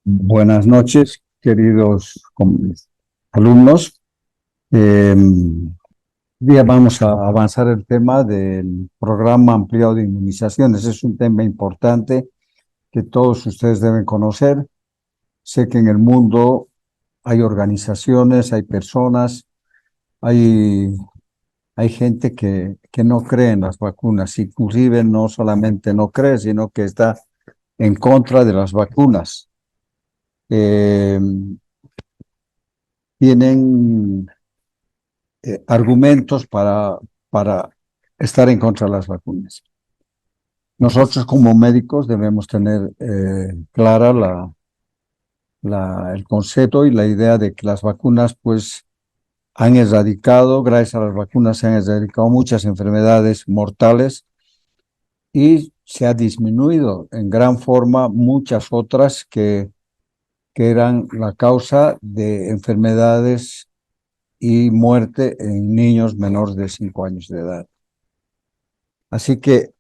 Buenas noches, queridos alumnos. Día vamos a avanzar el tema del programa ampliado de inmunizaciones. Es un tema importante que todos ustedes deben conocer. Sé que en el mundo hay organizaciones, hay personas, hay, hay gente que no cree en las vacunas, inclusive no solamente no cree, sino que está en contra de las vacunas. Eh, Tienen argumentos para estar en contra de las vacunas. Nosotros como médicos debemos tener clara el concepto y la idea de que las vacunas pues han erradicado, gracias a las vacunas se han erradicado muchas enfermedades mortales y se ha disminuido en gran forma muchas otras que eran la causa de enfermedades y muerte en niños menores de 5 años de edad. Así que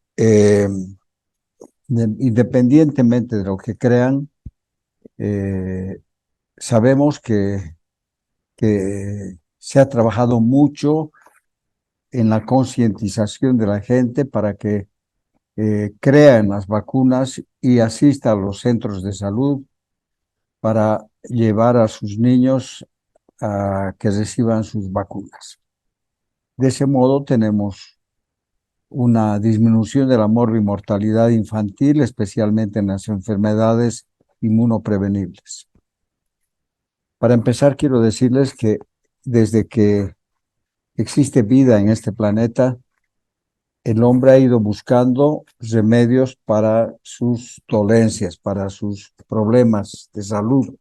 independientemente de lo que crean, sabemos que se ha trabajado mucho en la concientización de la gente para que crea en las vacunas y asista a los centros de salud para llevar a sus niños a que reciban sus vacunas. De ese modo tenemos una disminución de la morbimortalidad infantil, especialmente en las enfermedades inmunoprevenibles. Para empezar, quiero decirles que desde que existe vida en este planeta, el hombre ha ido buscando remedios para sus dolencias, para sus problemas de salud.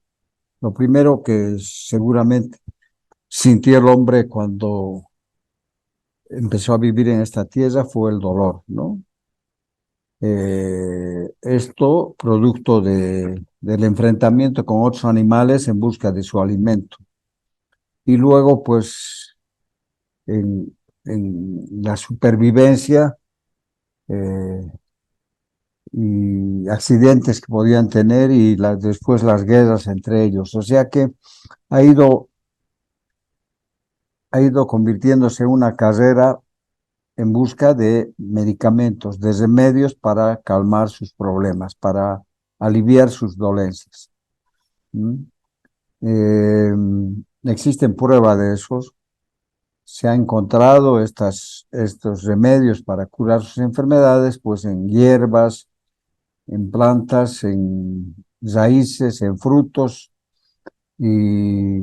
Lo primero que seguramente sintió el hombre cuando empezó a vivir en esta tierra fue el dolor, ¿no? Esto producto del enfrentamiento con otros animales en busca de su alimento. Y luego, pues, en la supervivencia y accidentes que podían tener y después las guerras entre ellos. O sea que ha ido convirtiéndose en una carrera en busca de medicamentos, de remedios para calmar sus problemas, para aliviar sus dolencias. Existen pruebas de esos. Se han encontrado estos remedios para curar sus enfermedades, pues en hierbas, en plantas, en raíces, en frutos, y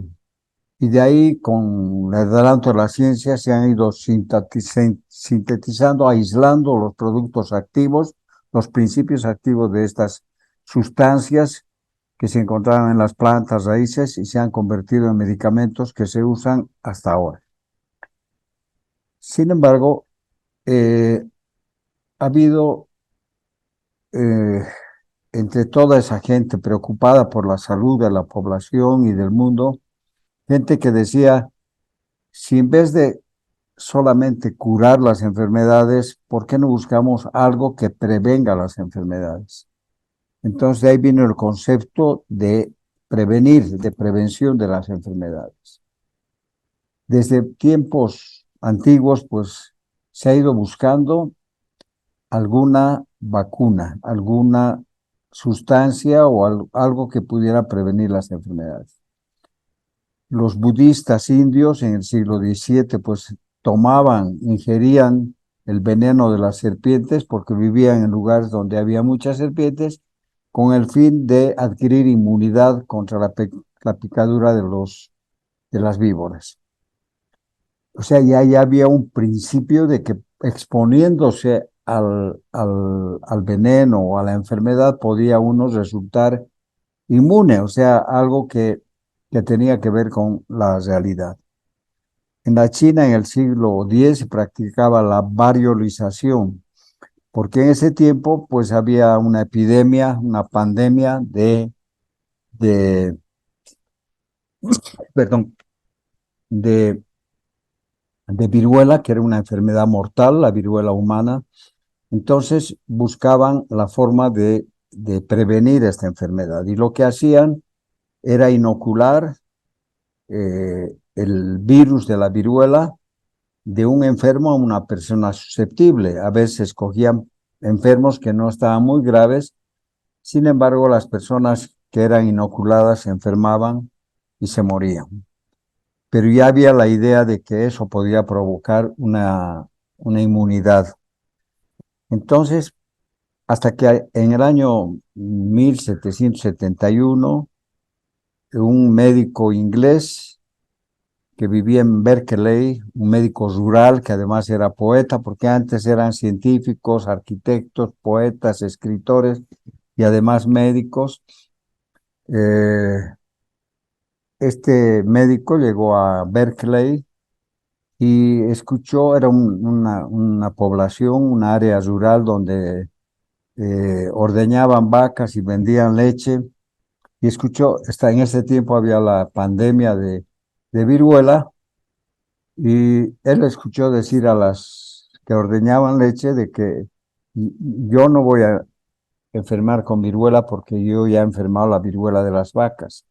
de ahí, con el adelanto de la ciencia, se han ido sintetizando, aislando los productos activos, los principios activos de estas sustancias que se encontraban en las plantas, raíces, y se han convertido en medicamentos que se usan hasta ahora. Sin embargo, ha habido entre toda esa gente preocupada por la salud de la población y del mundo, gente que decía, si en vez de solamente curar las enfermedades, ¿por qué no buscamos algo que prevenga las enfermedades? Entonces de ahí vino el concepto de prevenir, de prevención de las enfermedades. Desde tiempos antiguos, pues se ha ido buscando alguna vacuna, alguna sustancia o algo que pudiera prevenir las enfermedades. Los budistas indios en el siglo XVII pues ingerían el veneno de las serpientes porque vivían en lugares donde había muchas serpientes con el fin de adquirir inmunidad contra la picadura de las víboras. O sea, ya había un principio de que exponiéndose al veneno o a la enfermedad podía uno resultar inmune, o sea, algo que tenía que ver con la realidad. En la China, en el siglo X, se practicaba la variolización, porque en ese tiempo, pues, había una epidemia, una pandemia de de, perdón, de, de viruela, que era una enfermedad mortal, la viruela humana. Entonces buscaban la forma de prevenir esta enfermedad y lo que hacían era inocular el virus de la viruela de un enfermo a una persona susceptible. A veces cogían enfermos que no estaban muy graves, sin embargo las personas que eran inoculadas se enfermaban y se morían. Pero ya había la idea de que eso podía provocar una inmunidad. Entonces, hasta que en el año 1771, un médico inglés que vivía en Berkeley, un médico rural que además era poeta, porque antes eran científicos, arquitectos, poetas, escritores y además médicos. Eh, este médico llegó a Berkeley y escuchó, era una población, un área rural donde ordeñaban vacas y vendían leche. Y escuchó, en ese tiempo había la pandemia de viruela, y él escuchó decir a las que ordeñaban leche de que yo no voy a enfermar con viruela porque yo ya he enfermado la viruela de las vacas.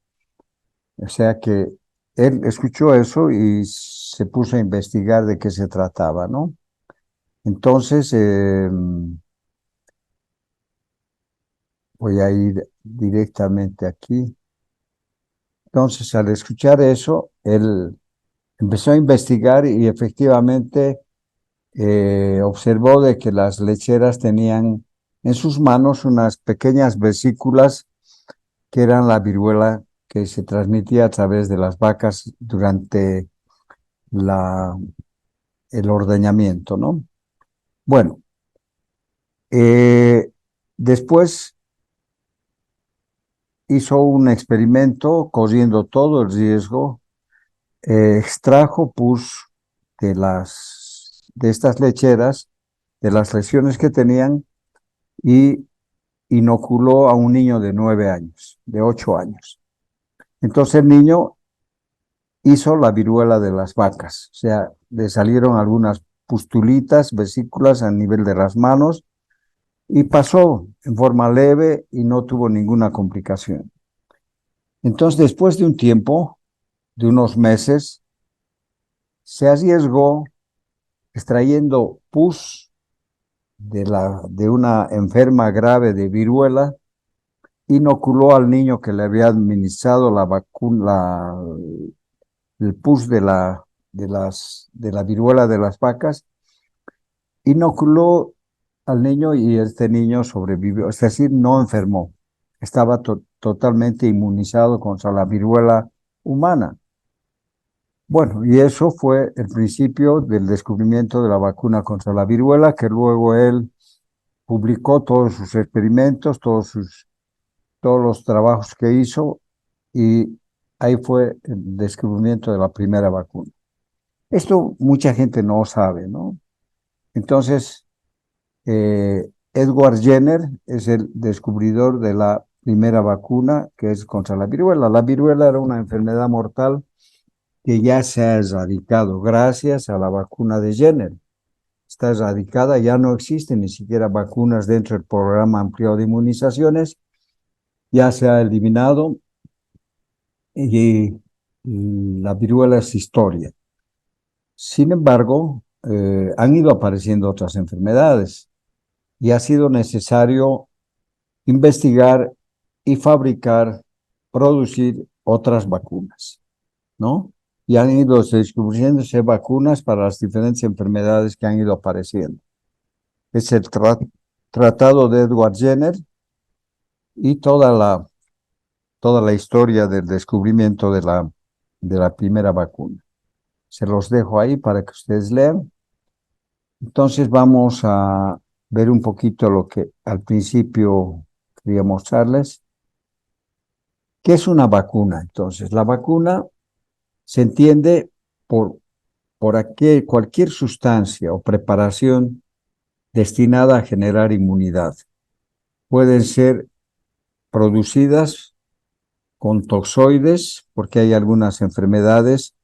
O sea que él escuchó eso y se puso a investigar de qué se trataba, ¿no? Entonces, voy a ir directamente aquí. Entonces, al escuchar eso, él empezó a investigar y efectivamente observó de que las lecheras tenían en sus manos unas pequeñas vesículas que eran la viruela que se transmitía a través de las vacas durante la, el ordeñamiento, ¿no? Bueno, eh, después hizo un experimento corriendo todo el riesgo, extrajo pus de estas lecheras, de las lesiones que tenían, y inoculó a un niño de 9 años, de 8 años. Entonces el niño hizo la viruela de las vacas, o sea, le salieron algunas pustulitas, vesículas a nivel de las manos y pasó en forma leve y no tuvo ninguna complicación. Entonces, después de un tiempo, de unos meses, se arriesgó extrayendo pus de una enferma grave de viruela, inoculó al niño que le había administrado la vacuna, el pus de la viruela de las vacas, inoculó al niño y este niño sobrevivió, es decir, no enfermó, estaba totalmente inmunizado contra la viruela humana. Bueno, y eso fue el principio del descubrimiento de la vacuna contra la viruela, que luego él publicó todos sus experimentos, todos los trabajos que hizo, y ahí fue el descubrimiento de la primera vacuna. Esto mucha gente no sabe, ¿no? Entonces, Edward Jenner es el descubridor de la primera vacuna que es contra la viruela. La viruela era una enfermedad mortal que ya se ha erradicado gracias a la vacuna de Jenner. Está erradicada, ya no existen ni siquiera vacunas dentro del programa ampliado de inmunizaciones, ya se ha eliminado y la viruela es historia. Sin embargo, han ido apareciendo otras enfermedades y ha sido necesario investigar y fabricar, producir otras vacunas, ¿no? Y han ido descubriéndose vacunas para las diferentes enfermedades que han ido apareciendo. Es el tratado de Edward Jenner y toda la historia del descubrimiento de la primera vacuna. Se los dejo ahí para que ustedes lean. Entonces vamos a ver un poquito lo que al principio quería mostrarles. ¿Qué es una vacuna? Entonces, la vacuna se entiende por cualquier sustancia o preparación destinada a generar inmunidad. Pueden ser producidas con toxoides, porque hay algunas enfermedades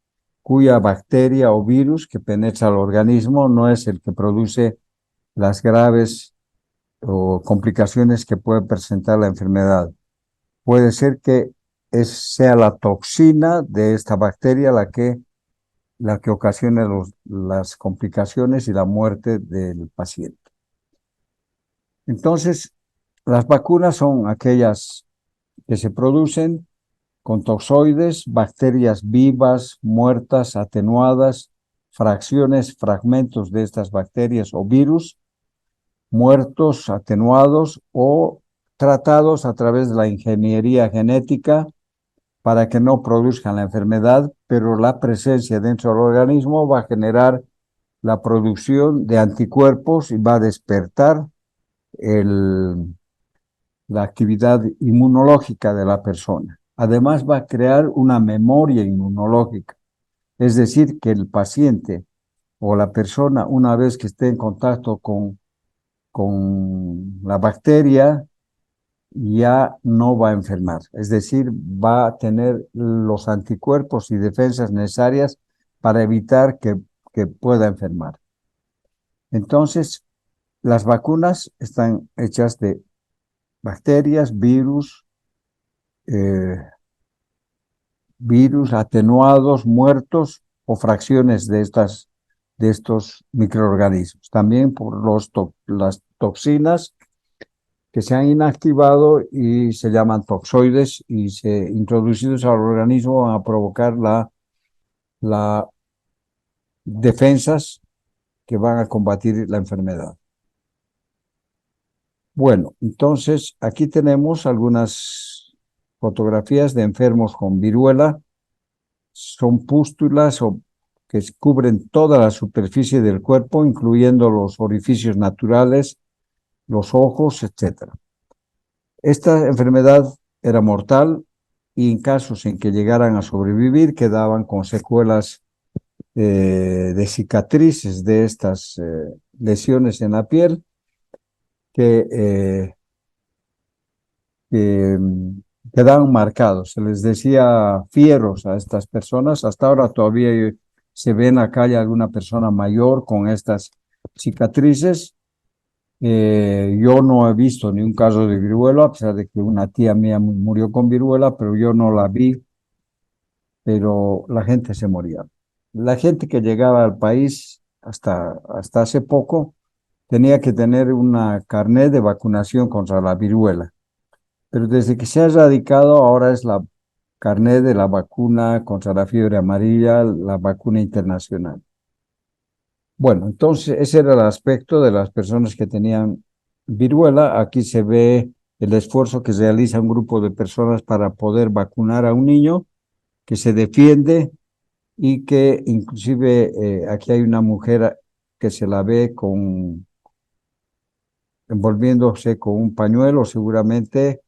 cuya bacteria o virus que penetra al organismo no es el que produce las graves o complicaciones que puede presentar la enfermedad. Puede ser que sea la toxina de esta bacteria la que ocasiona las complicaciones y la muerte del paciente. Entonces, las vacunas son aquellas que se producen con toxoides, bacterias vivas, muertas, atenuadas, fracciones, fragmentos de estas bacterias o virus, muertos, atenuados o tratados a través de la ingeniería genética para que no produzcan la enfermedad, pero la presencia dentro del organismo va a generar la producción de anticuerpos y va a despertar la actividad inmunológica de la persona. Además, va a crear una memoria inmunológica, es decir, que el paciente o la persona, una vez que esté en contacto con la bacteria, ya no va a enfermar, es decir, va a tener los anticuerpos y defensas necesarias para evitar que pueda enfermar. Entonces, las vacunas están hechas de bacterias, eh, virus atenuados, muertos o fracciones de estos microorganismos. También por las toxinas que se han inactivado y se llaman toxoides y se introducidos al organismo van a provocar la defensas que van a combatir la enfermedad. Bueno, entonces aquí tenemos algunas fotografías de enfermos con viruela. Son pústulas que cubren toda la superficie del cuerpo, incluyendo los orificios naturales, los ojos, etc. Esta enfermedad era mortal y en casos en que llegaran a sobrevivir quedaban con secuelas de cicatrices de estas lesiones en la piel que quedaban marcados. Se les decía fieros a estas personas. Hasta ahora todavía se ve en la calle alguna persona mayor con estas cicatrices. Yo no he visto ni un caso de viruela, a pesar de que una tía mía murió con viruela, pero yo no la vi, pero la gente se moría. La gente que llegaba al país hasta hace poco tenía que tener una carnet de vacunación contra la viruela. Pero desde que se ha erradicado, ahora es la carnet de la vacuna contra la fiebre amarilla, la vacuna internacional. Bueno, entonces ese era el aspecto de las personas que tenían viruela. Aquí se ve el esfuerzo que realiza un grupo de personas para poder vacunar a un niño que se defiende y que inclusive aquí hay una mujer que se la ve envolviéndose con un pañuelo, seguramente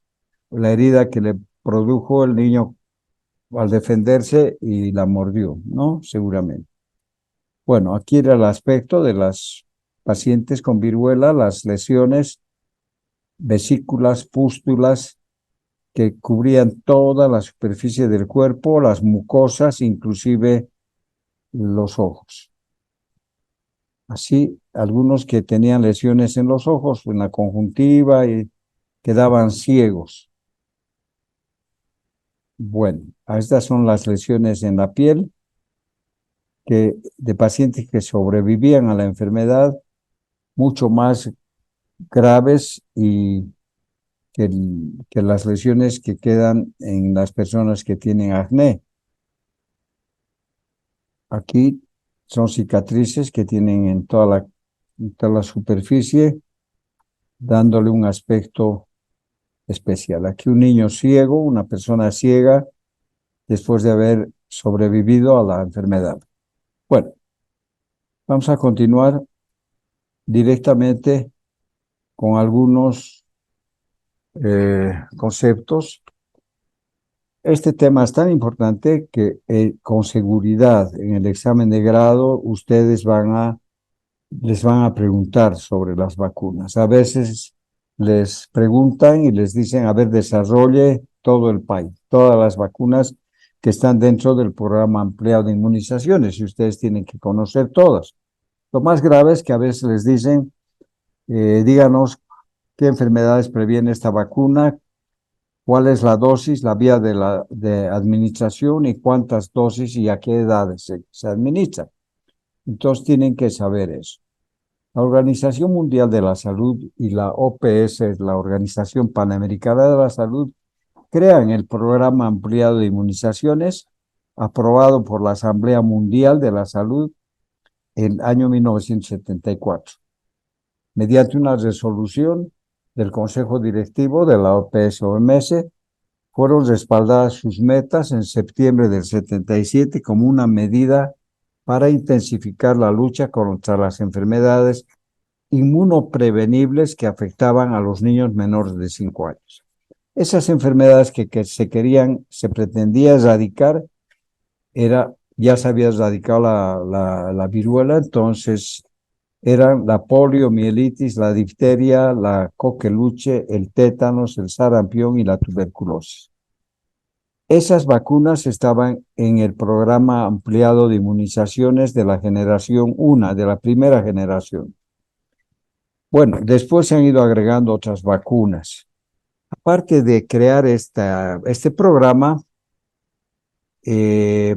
la herida que le produjo el niño al defenderse y la mordió, ¿no? Seguramente. Bueno, aquí era el aspecto de las pacientes con viruela, las lesiones, vesículas, pústulas que cubrían toda la superficie del cuerpo, las mucosas, inclusive los ojos. Así, algunos que tenían lesiones en los ojos, en la conjuntiva y quedaban ciegos. Bueno, estas son las lesiones en la piel de pacientes que sobrevivían a la enfermedad, mucho más graves que las lesiones que quedan en las personas que tienen acné. Aquí son cicatrices que tienen en toda la superficie, dándole un aspecto especial. Aquí un niño ciego, una persona ciega, después de haber sobrevivido a la enfermedad. Bueno, vamos a continuar directamente con algunos conceptos. Este tema es tan importante que con seguridad en el examen de grado ustedes les van a preguntar sobre las vacunas. A veces les preguntan y les dicen, a ver, desarrolle todo el país, todas las vacunas que están dentro del programa ampliado de inmunizaciones, y ustedes tienen que conocer todas. Lo más grave es que a veces les dicen, díganos qué enfermedades previene esta vacuna, cuál es la dosis, la vía de administración y cuántas dosis y a qué edades se administra. Entonces tienen que saber eso. La Organización Mundial de la Salud y la OPS, la Organización Panamericana de la Salud, crean el Programa Ampliado de Inmunizaciones, aprobado por la Asamblea Mundial de la Salud en el año 1974, mediante una resolución del Consejo Directivo de la OPS-OMS. Fueron respaldadas sus metas en septiembre del 77 como una medida para intensificar la lucha contra las enfermedades inmunoprevenibles que afectaban a los niños menores de 5 años. Esas enfermedades que se pretendía erradicar, ya se había erradicado la viruela, entonces eran la poliomielitis, la difteria, la coqueluche, el tétanos, el sarampión y la tuberculosis. Esas vacunas estaban en el programa ampliado de inmunizaciones de la generación 1, de la primera generación. Bueno, después se han ido agregando otras vacunas. Aparte de crear este programa,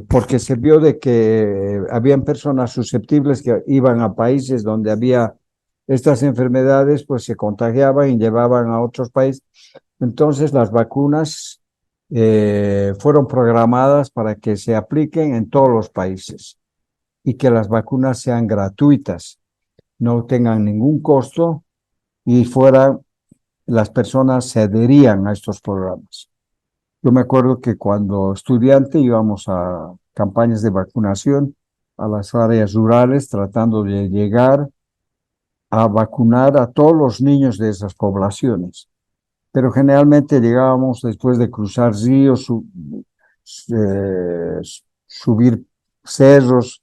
porque se vio de que habían personas susceptibles que iban a países donde había estas enfermedades, pues se contagiaban y llevaban a otros países. Entonces las vacunas fueron programadas para que se apliquen en todos los países y que las vacunas sean gratuitas, no tengan ningún costo y las personas se adherían a estos programas. Yo me acuerdo que cuando estudiante íbamos a campañas de vacunación a las áreas rurales tratando de llegar a vacunar a todos los niños de esas poblaciones. Pero generalmente llegábamos después de cruzar ríos, subir cerros,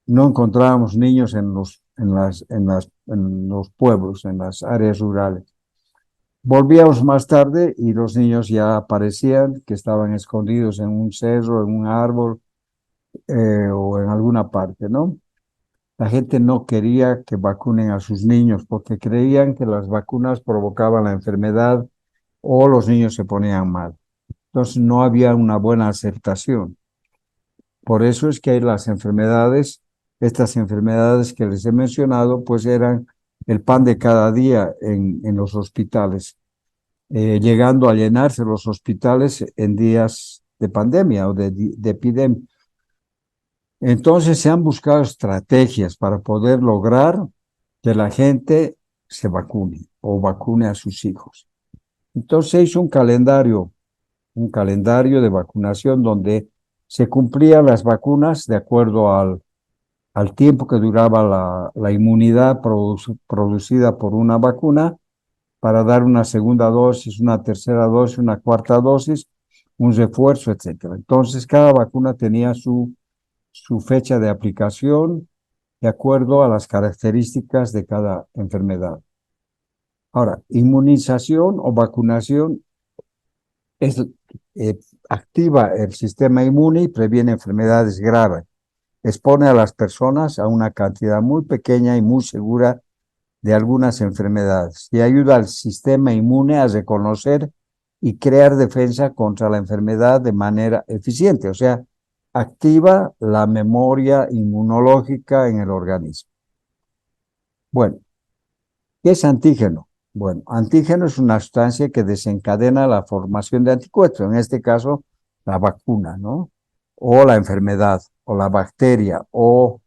no encontrábamos niños en los pueblos, en las áreas rurales. Volvíamos más tarde y los niños ya aparecían, que estaban escondidos en un cerro, en un árbol o en alguna parte, ¿no? La gente no quería que vacunen a sus niños porque creían que las vacunas provocaban la enfermedad o los niños se ponían mal. Entonces no había una buena aceptación. Por eso es que hay estas enfermedades que les he mencionado, pues eran el pan de cada día en los hospitales, llegando a llenarse los hospitales en días de pandemia o de epidemia. Entonces se han buscado estrategias para poder lograr que la gente se vacune o vacune a sus hijos. Entonces se hizo un calendario de vacunación donde se cumplían las vacunas de acuerdo al tiempo que duraba la inmunidad producida por una vacuna para dar una segunda dosis, una tercera dosis, una cuarta dosis, un refuerzo, etcétera. Entonces cada vacuna tenía su fecha de aplicación de acuerdo a las características de cada enfermedad. Ahora, inmunización o vacunación activa el sistema inmune y previene enfermedades graves. Expone a las personas a una cantidad muy pequeña y muy segura de algunas enfermedades y ayuda al sistema inmune a reconocer y crear defensa contra la enfermedad de manera eficiente, o sea, activa la memoria inmunológica en el organismo. Bueno, ¿qué es antígeno? Bueno, antígeno es una sustancia que desencadena la formación de anticuerpos, en este caso la vacuna, ¿no? O la enfermedad, o la bacteria, o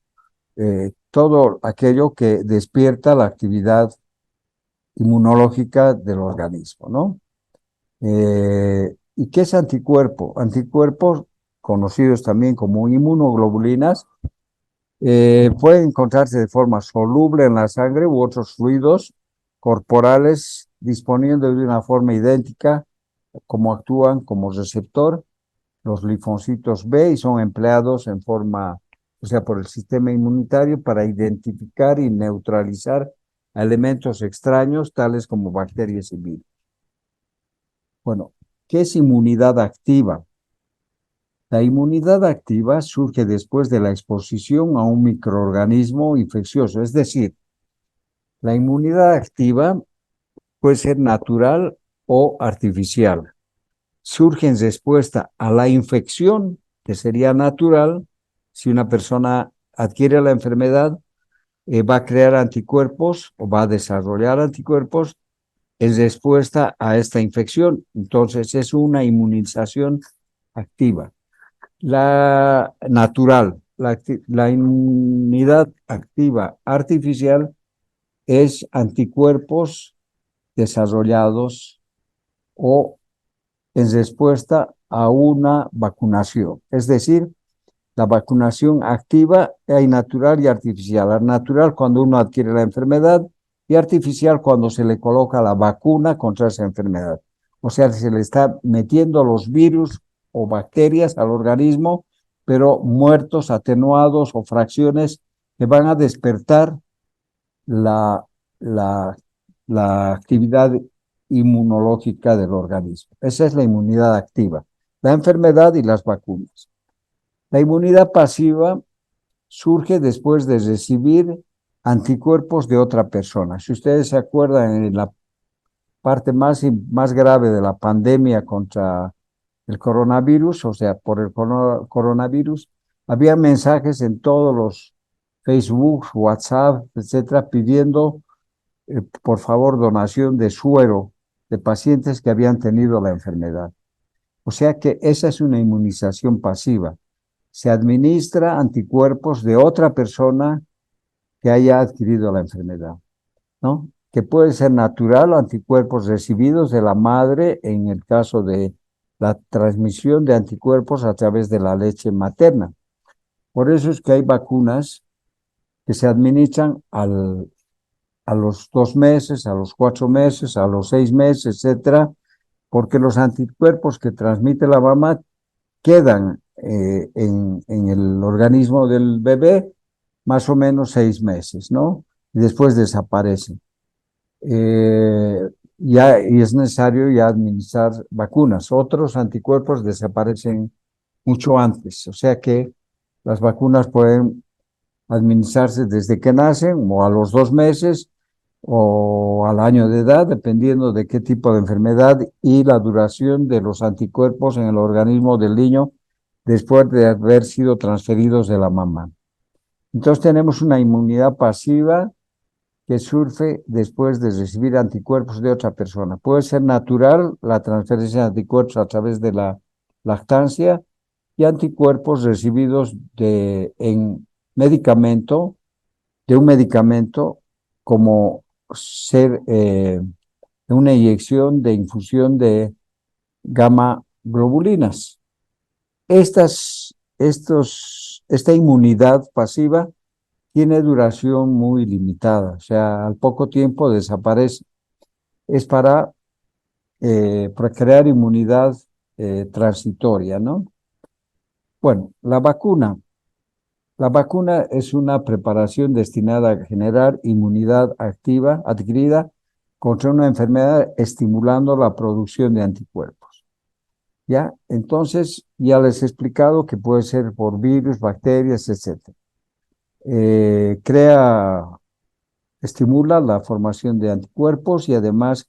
todo aquello que despierta la actividad inmunológica del organismo, ¿no? ¿Y qué es anticuerpo? Anticuerpos, conocidos también como inmunoglobulinas, pueden encontrarse de forma soluble en la sangre u otros fluidos corporales, disponiendo de una forma idéntica como actúan como receptor los linfocitos B y son empleados o sea, por el sistema inmunitario para identificar y neutralizar a elementos extraños tales como bacterias y virus. Bueno, ¿Qué es inmunidad activa? La inmunidad activa surge después de la exposición a un microorganismo infeccioso, es decir, la inmunidad activa puede ser natural o artificial. Surge en respuesta a la infección, que sería natural. Si una persona adquiere la enfermedad, va a crear anticuerpos o va a desarrollar anticuerpos en respuesta a esta infección. Entonces es una inmunización activa. La natural, la inmunidad activa artificial es anticuerpos desarrollados o en respuesta a una vacunación. Es decir, la vacunación activa hay natural y artificial. La natural cuando uno adquiere la enfermedad y artificial cuando se le coloca la vacuna contra esa enfermedad. O sea, se le está metiendo los virus o bacterias al organismo, pero muertos, atenuados o fracciones que van a despertar la, la, la actividad inmunológica del organismo. Esa es la inmunidad activa, la enfermedad y las vacunas. La inmunidad pasiva surge después de recibir anticuerpos de otra persona. Si ustedes se acuerdan, en la parte más grave de la pandemia contra el coronavirus, o sea, por el coronavirus, había mensajes en todos los Facebook, WhatsApp, etcétera, pidiendo por favor donación de suero de pacientes que habían tenido la enfermedad. O sea que esa es una inmunización pasiva. Se administra anticuerpos de otra persona que haya adquirido la enfermedad, ¿no? Que puede ser natural, anticuerpos recibidos de la madre en el caso de la transmisión de anticuerpos a través de la leche materna. Por eso es que hay vacunas que se administran a los 2 meses, a los 4 meses, a los 6 meses, etcétera, porque los anticuerpos que transmite la mamá quedan en el organismo del bebé más o menos 6 meses, ¿no? Y después desaparecen. Y es necesario ya administrar vacunas. Otros anticuerpos desaparecen mucho antes, o sea que las vacunas pueden administrarse desde que nacen o a los 2 meses o al año de edad, dependiendo de qué tipo de enfermedad y la duración de los anticuerpos en el organismo del niño después de haber sido transferidos de la mamá. Entonces tenemos una inmunidad pasiva que surge después de recibir anticuerpos de otra persona. Puede ser natural la transferencia de anticuerpos a través de la lactancia y anticuerpos recibidos en medicamento, de un medicamento como ser una inyección de infusión de gamma globulinas. Esta inmunidad pasiva tiene duración muy limitada, o sea, al poco tiempo desaparece. Es para crear inmunidad transitoria, ¿no? Bueno, la vacuna. La vacuna es una preparación destinada a generar inmunidad activa adquirida contra una enfermedad, estimulando la producción de anticuerpos. ¿Ya? Entonces, ya les he explicado que puede ser por virus, bacterias, etc. Estimula la formación de anticuerpos y además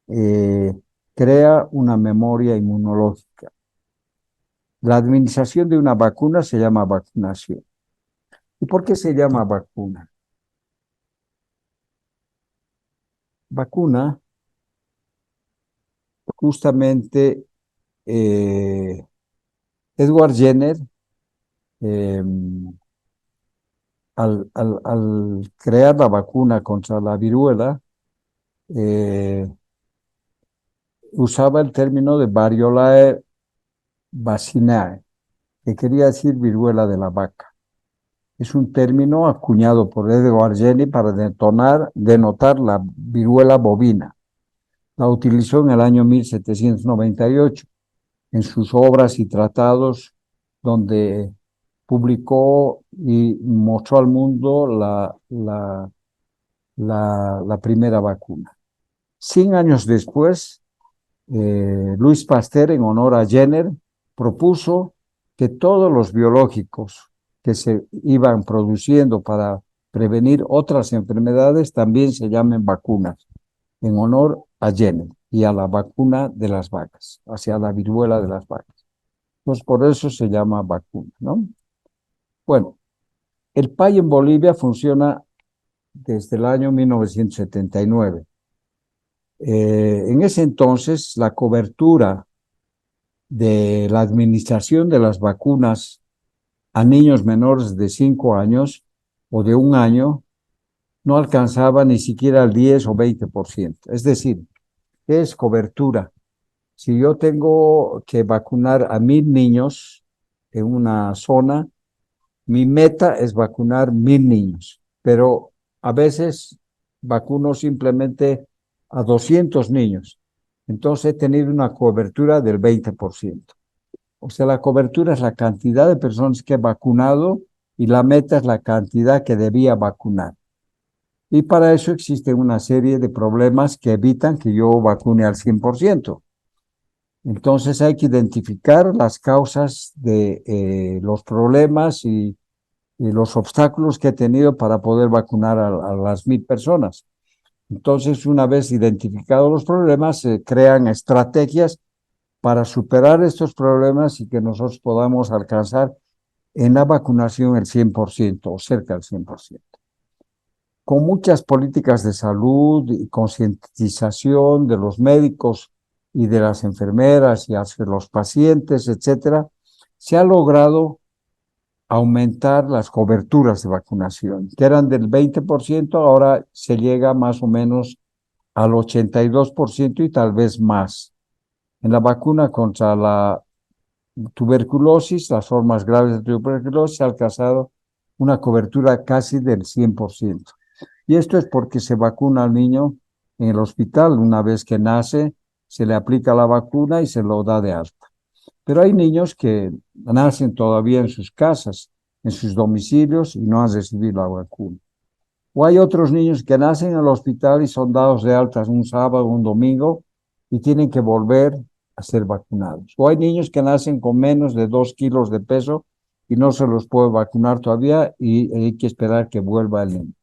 eh, crea una memoria inmunológica. La administración de una vacuna se llama vacunación. ¿Y por qué se llama vacuna? Vacuna, justamente Edward Jenner, eh, al crear la vacuna contra la viruela, eh, usaba el término de variolae vacinae, que quería decir viruela de la vaca. Es un término acuñado por Edward Jenner para denotar la viruela bovina. La utilizó en el año 1798 en sus obras y tratados, donde publicó y mostró al mundo la primera vacuna. 100 años después, Louis Pasteur, en honor a Jenner, propuso que todos los biológicos que se iban produciendo para prevenir otras enfermedades también se llamen vacunas, en honor a Jenner y a la vacuna de las vacas, hacia la viruela de las vacas. Pues por eso se llama vacuna, ¿no? Bueno, el PAI en Bolivia funciona desde el año 1979. En ese entonces, la cobertura de la administración de las vacunas a niños menores de 5 años o de 1 año no alcanzaba ni siquiera el 10 o 20%. Es decir, ¿qué es cobertura? Si yo tengo que vacunar a 1.000 niños en una zona, mi meta es vacunar 1.000 niños, pero a veces vacuno simplemente a 200 niños. Entonces he tenido una cobertura del 20%. O sea, la cobertura es la cantidad de personas que he vacunado y la meta es la cantidad que debía vacunar. Y para eso existe una serie de problemas que evitan que yo vacune al 100%. Entonces hay que identificar las causas de los problemas y los obstáculos que he tenido para poder vacunar a las 1.000 personas. Entonces, una vez identificados los problemas, se crean estrategias para superar estos problemas y que nosotros podamos alcanzar en la vacunación el 100% o cerca del 100%. Con muchas políticas de salud y concientización de los médicos y de las enfermeras y hacia los pacientes, etcétera, se ha logrado aumentar las coberturas de vacunación, que eran del 20%, ahora se llega más o menos al 82% y tal vez más. En la vacuna contra la tuberculosis, las formas graves de tuberculosis, se ha alcanzado una cobertura casi del 100%. Y esto es porque se vacuna al niño en el hospital. Una vez que nace, se le aplica la vacuna y se lo da de alta. Pero hay niños que nacen todavía en sus casas, en sus domicilios y no han recibido la vacuna. O hay otros niños que nacen en el hospital y son dados de alta un sábado, un domingo y tienen que volver a ser vacunados. O hay niños que nacen con menos de 2 kilos de peso y no se los puede vacunar todavía y hay que esperar que vuelva el niño.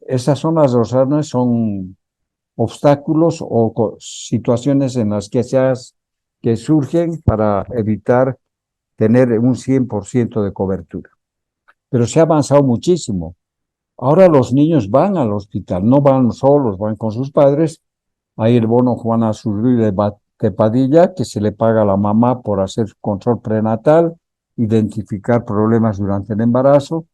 Esas son las razones, son obstáculos o situaciones en las que surgen para evitar tener un 100% de cobertura. Pero se ha avanzado muchísimo. Ahora los niños van al hospital, no van solos, van con sus padres. Hay el bono Juana Azurduy de Padilla, que se le paga a la mamá por hacer control prenatal, identificar problemas durante el embarazo,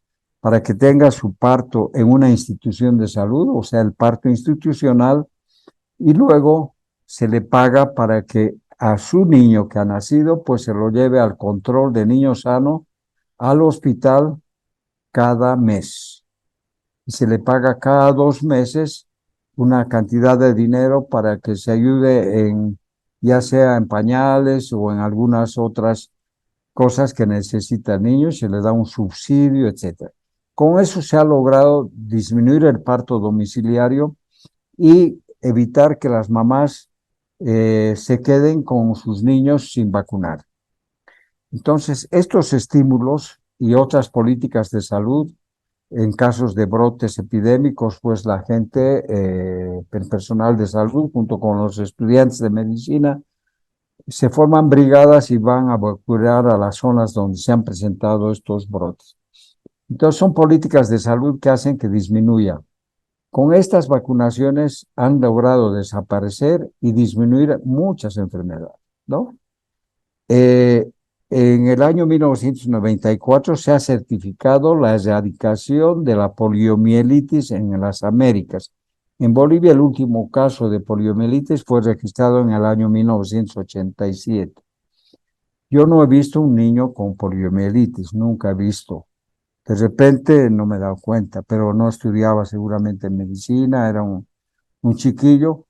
para que tenga su parto en una institución de salud, o sea, el parto institucional, y luego se le paga para que a su niño que ha nacido, pues se lo lleve al control de niño sano al hospital cada mes. Y se le paga cada 2 meses una cantidad de dinero para que se ayude en, ya sea en pañales o en algunas otras cosas que necesita el niño, se le da un subsidio, etcétera. Con eso se ha logrado disminuir el parto domiciliario y evitar que las mamás se queden con sus niños sin vacunar. Entonces, estos estímulos y otras políticas de salud, en casos de brotes epidémicos, pues la gente, el personal de salud, junto con los estudiantes de medicina, se forman brigadas y van a vacunar a las zonas donde se han presentado estos brotes. Entonces, son políticas de salud que hacen que disminuya. Con estas vacunaciones han logrado desaparecer y disminuir muchas enfermedades, ¿no? En el año 1994 se ha certificado la erradicación de la poliomielitis en las Américas. En Bolivia, el último caso de poliomielitis fue registrado en el año 1987. Yo no he visto un niño con poliomielitis, nunca he visto. De repente no me he dado cuenta, pero no estudiaba seguramente medicina, era un chiquillo.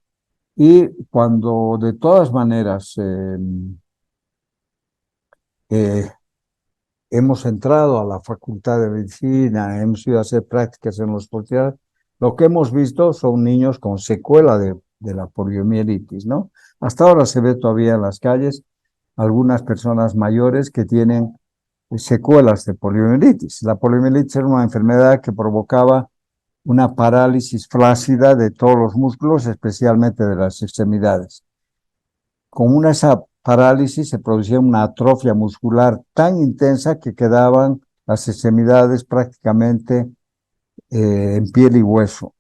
Y cuando de todas maneras eh, hemos entrado a la Facultad de Medicina, hemos ido a hacer prácticas en los hospitales, lo que hemos visto son niños con secuela de de la poliomielitis, ¿no? Hasta ahora se ve todavía en las calles algunas personas mayores que tienen secuelas de poliomielitis. La poliomielitis era una enfermedad que provocaba una parálisis flácida de todos los músculos, especialmente de las extremidades. Con esa parálisis se producía una atrofia muscular tan intensa que quedaban las extremidades prácticamente en piel y hueso,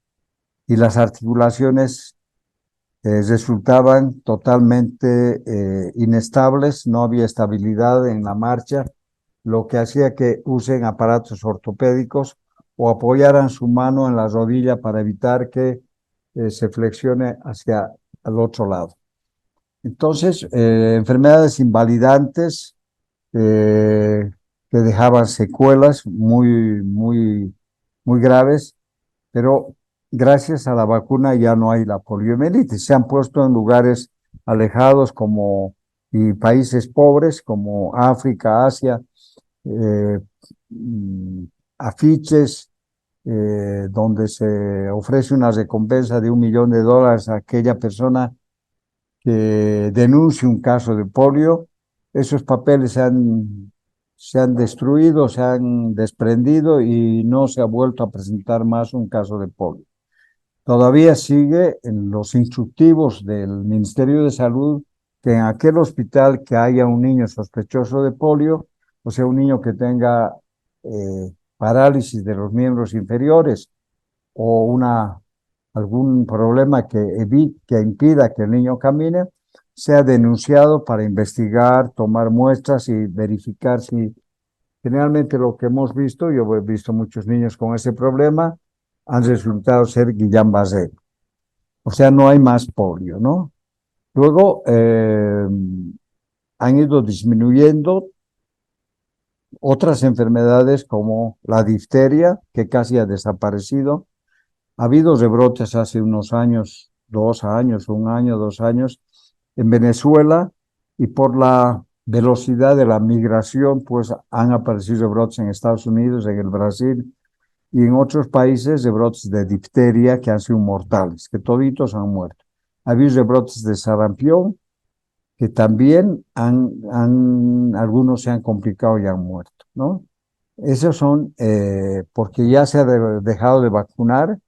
y las articulaciones resultaban totalmente inestables, no había estabilidad en la marcha, lo que hacía que usen aparatos ortopédicos o apoyaran su mano en la rodilla para evitar que se flexione hacia el otro lado. Entonces, enfermedades invalidantes eh, que dejaban secuelas muy graves, pero gracias a la vacuna ya no hay la poliomielitis. Se han puesto en lugares alejados y países pobres como África, Asia, eh, mm, afiches donde se ofrece una recompensa de $1 millón a aquella persona que denuncie un caso de polio. Esos papeles se han destruido, se han desprendido y no se ha vuelto a presentar más un caso de polio. Todavía sigue en los instructivos del Ministerio de Salud que en aquel hospital que haya un niño sospechoso de polio, o sea, un niño que tenga parálisis de los miembros inferiores o algún problema que impida que el niño camine, sea denunciado para investigar, tomar muestras y verificar si generalmente lo que hemos visto, yo he visto muchos niños con ese problema, han resultado ser Guillain-Barré. O sea, no hay más polio, ¿no? Luego han ido disminuyendo otras enfermedades como la difteria, que casi ha desaparecido. Ha habido rebrotes hace unos años, 2 años, 1 año, 2 años, en Venezuela, y por la velocidad de la migración, pues han aparecido rebrotes en Estados Unidos, en el Brasil y en otros países, rebrotes de difteria que han sido mortales, que toditos han muerto. Ha habido rebrotes de sarampión que también algunos se han complicado y han muerto, ¿no? Esos son porque ya se ha dejado de vacunar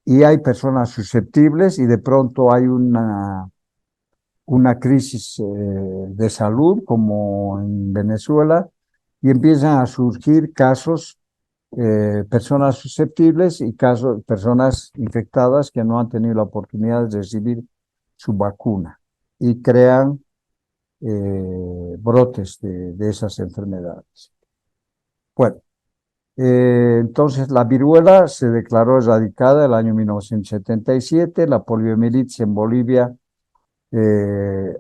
y hay personas susceptibles y de pronto hay una crisis de salud como en Venezuela y empiezan a surgir casos, personas susceptibles y personas infectadas que no han tenido la oportunidad de recibir su vacuna y crean brotes de esas enfermedades. Bueno, entonces la viruela se declaró erradicada el año 1977, la poliomielitis en Bolivia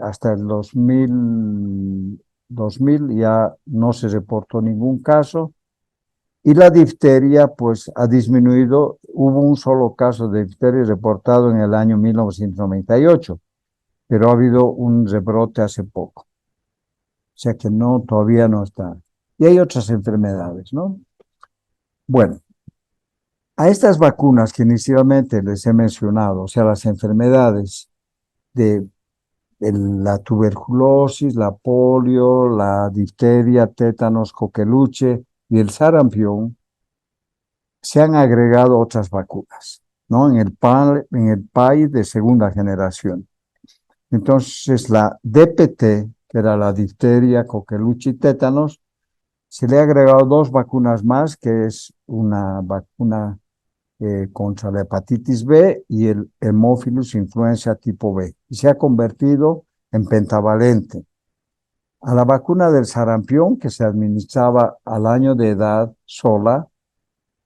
hasta el 2000 ya no se reportó ningún caso, y la difteria pues ha disminuido. Hubo un solo caso de difteria reportado en el año 1998, pero ha habido un rebrote hace poco. O sea que no, todavía no está. Y hay otras enfermedades, ¿no? Bueno, a estas vacunas que inicialmente les he mencionado, o sea, las enfermedades de la tuberculosis, la polio, la difteria, tétanos, coqueluche y el sarampión, se han agregado otras vacunas, ¿no? En el PAI de segunda generación. Entonces, la DPT, que era la difteria, coqueluche y tétanos, se le ha agregado 2 vacunas más, que es una vacuna contra la hepatitis B y el Haemophilus influenza tipo B, y se ha convertido en pentavalente. A la vacuna del sarampión, que se administraba al año de edad sola,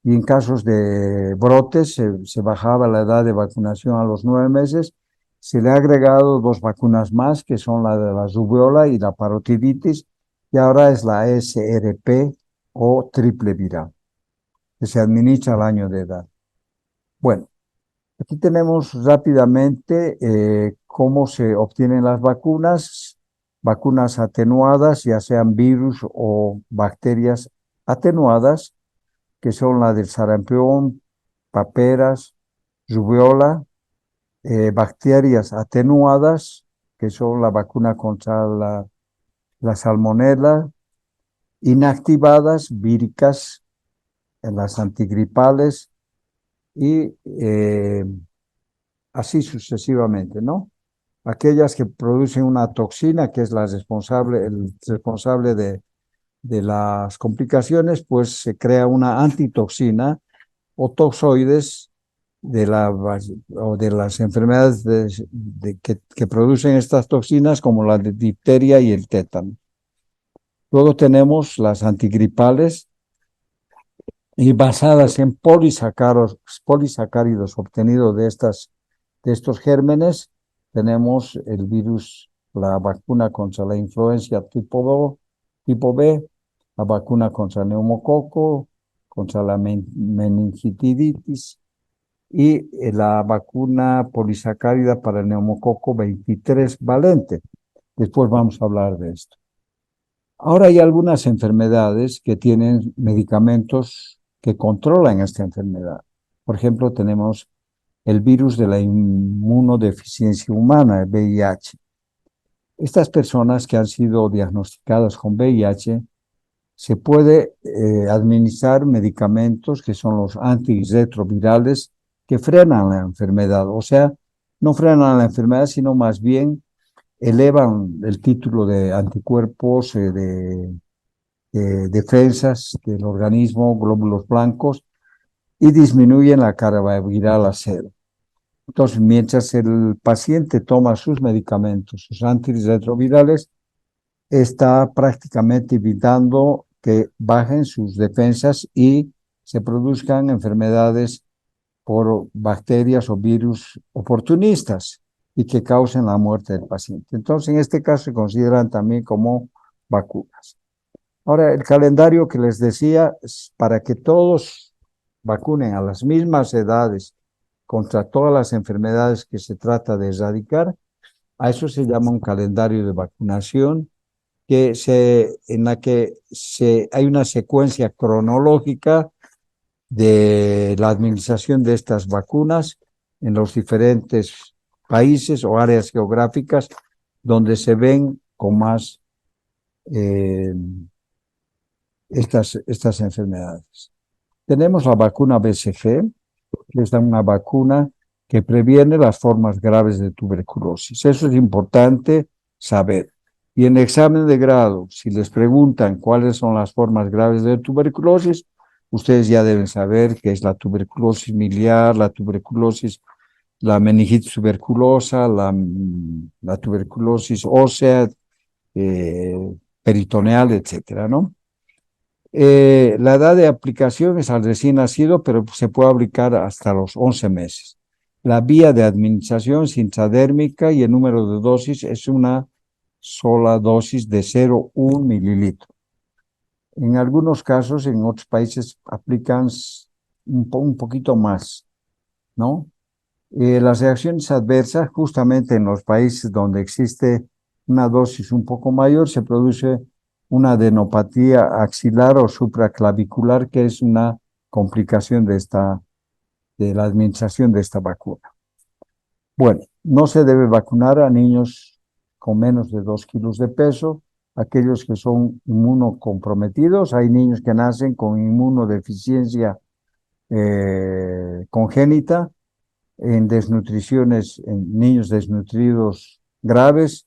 y en casos de brotes se bajaba la edad de vacunación a los 9 meses, se le ha agregado 2 vacunas más, que son la de la rubiola y la parotiditis, y ahora es la SRP o triple viral, que se administra al año de edad. Bueno, aquí tenemos rápidamente cómo se obtienen las vacunas atenuadas, ya sean virus o bacterias atenuadas, que son la del sarampión, paperas, rubiola, bacterias atenuadas, que son la vacuna contra la salmonela, inactivadas, víricas, en las antigripales y así sucesivamente, ¿no? Aquellas que producen una toxina, que es el responsable de las complicaciones, pues se crea una antitoxina o toxoides o de las enfermedades que producen estas toxinas, como la de difteria y el tétano. Luego tenemos las antigripales y basadas en polisacáridos obtenidos de estos gérmenes. Tenemos el virus, la vacuna contra la influencia tipo B, la vacuna contra el neumococo, contra la meningitis y la vacuna polisacárida para el neumococo 23 valente. Después vamos a hablar de esto. Ahora hay algunas enfermedades que tienen medicamentos que controlan esta enfermedad. Por ejemplo, tenemos el virus de la inmunodeficiencia humana, el VIH. Estas personas que han sido diagnosticadas con VIH, se puede administrar medicamentos que son los antirretrovirales que frenan la enfermedad. O sea, no frenan la enfermedad, sino más bien elevan el título de anticuerpos, defensas del organismo, glóbulos blancos, y disminuyen la carga viral a cero. Entonces, mientras el paciente toma sus medicamentos, sus antirretrovirales, está prácticamente evitando que bajen sus defensas y se produzcan enfermedades por bacterias o virus oportunistas y que causen la muerte del paciente. Entonces, en este caso se consideran también como vacunas. Ahora, el calendario que les decía, para que todos vacunen a las mismas edades contra todas las enfermedades que se trata de erradicar, a eso se llama un calendario de vacunación en la que hay una secuencia cronológica de la administración de estas vacunas en los diferentes países o áreas geográficas donde se ven con más estas enfermedades. Tenemos la vacuna BCG, que es una vacuna que previene las formas graves de tuberculosis. Eso es importante saber. Y en examen de grado, si les preguntan cuáles son las formas graves de tuberculosis, ustedes ya deben saber que es la tuberculosis miliar, la meningitis tuberculosa, la tuberculosis ósea, peritoneal, etcétera, ¿no? La edad de aplicación es al recién nacido, pero se puede aplicar hasta los 11 meses. La vía de administración es intradérmica y el número de dosis es una sola dosis de 0,1 mililitro. En algunos casos, en otros países, aplican un poquito más, ¿no? Las reacciones adversas, justamente en los países donde existe una dosis un poco mayor, se produce una adenopatía axilar o supraclavicular, que es una complicación de la administración de esta vacuna. Bueno, no se debe vacunar a niños con menos de 2 kilos de peso, aquellos que son inmunocomprometidos. Hay niños que nacen con inmunodeficiencia congénita, en niños desnutridos graves,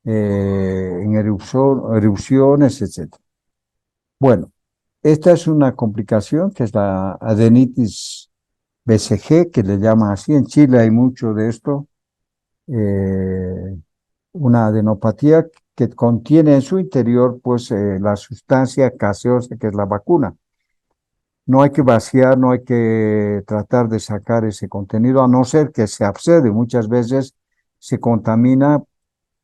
en erupciones, etc. Bueno, esta es una complicación que es la adenitis BCG, que le llaman así. En Chile hay mucho de esto, una adenopatía que contiene en su interior pues la sustancia gaseosa que es la vacuna. No hay que vaciar, no hay que tratar de sacar ese contenido, a no ser que se abscede. Muchas veces se contamina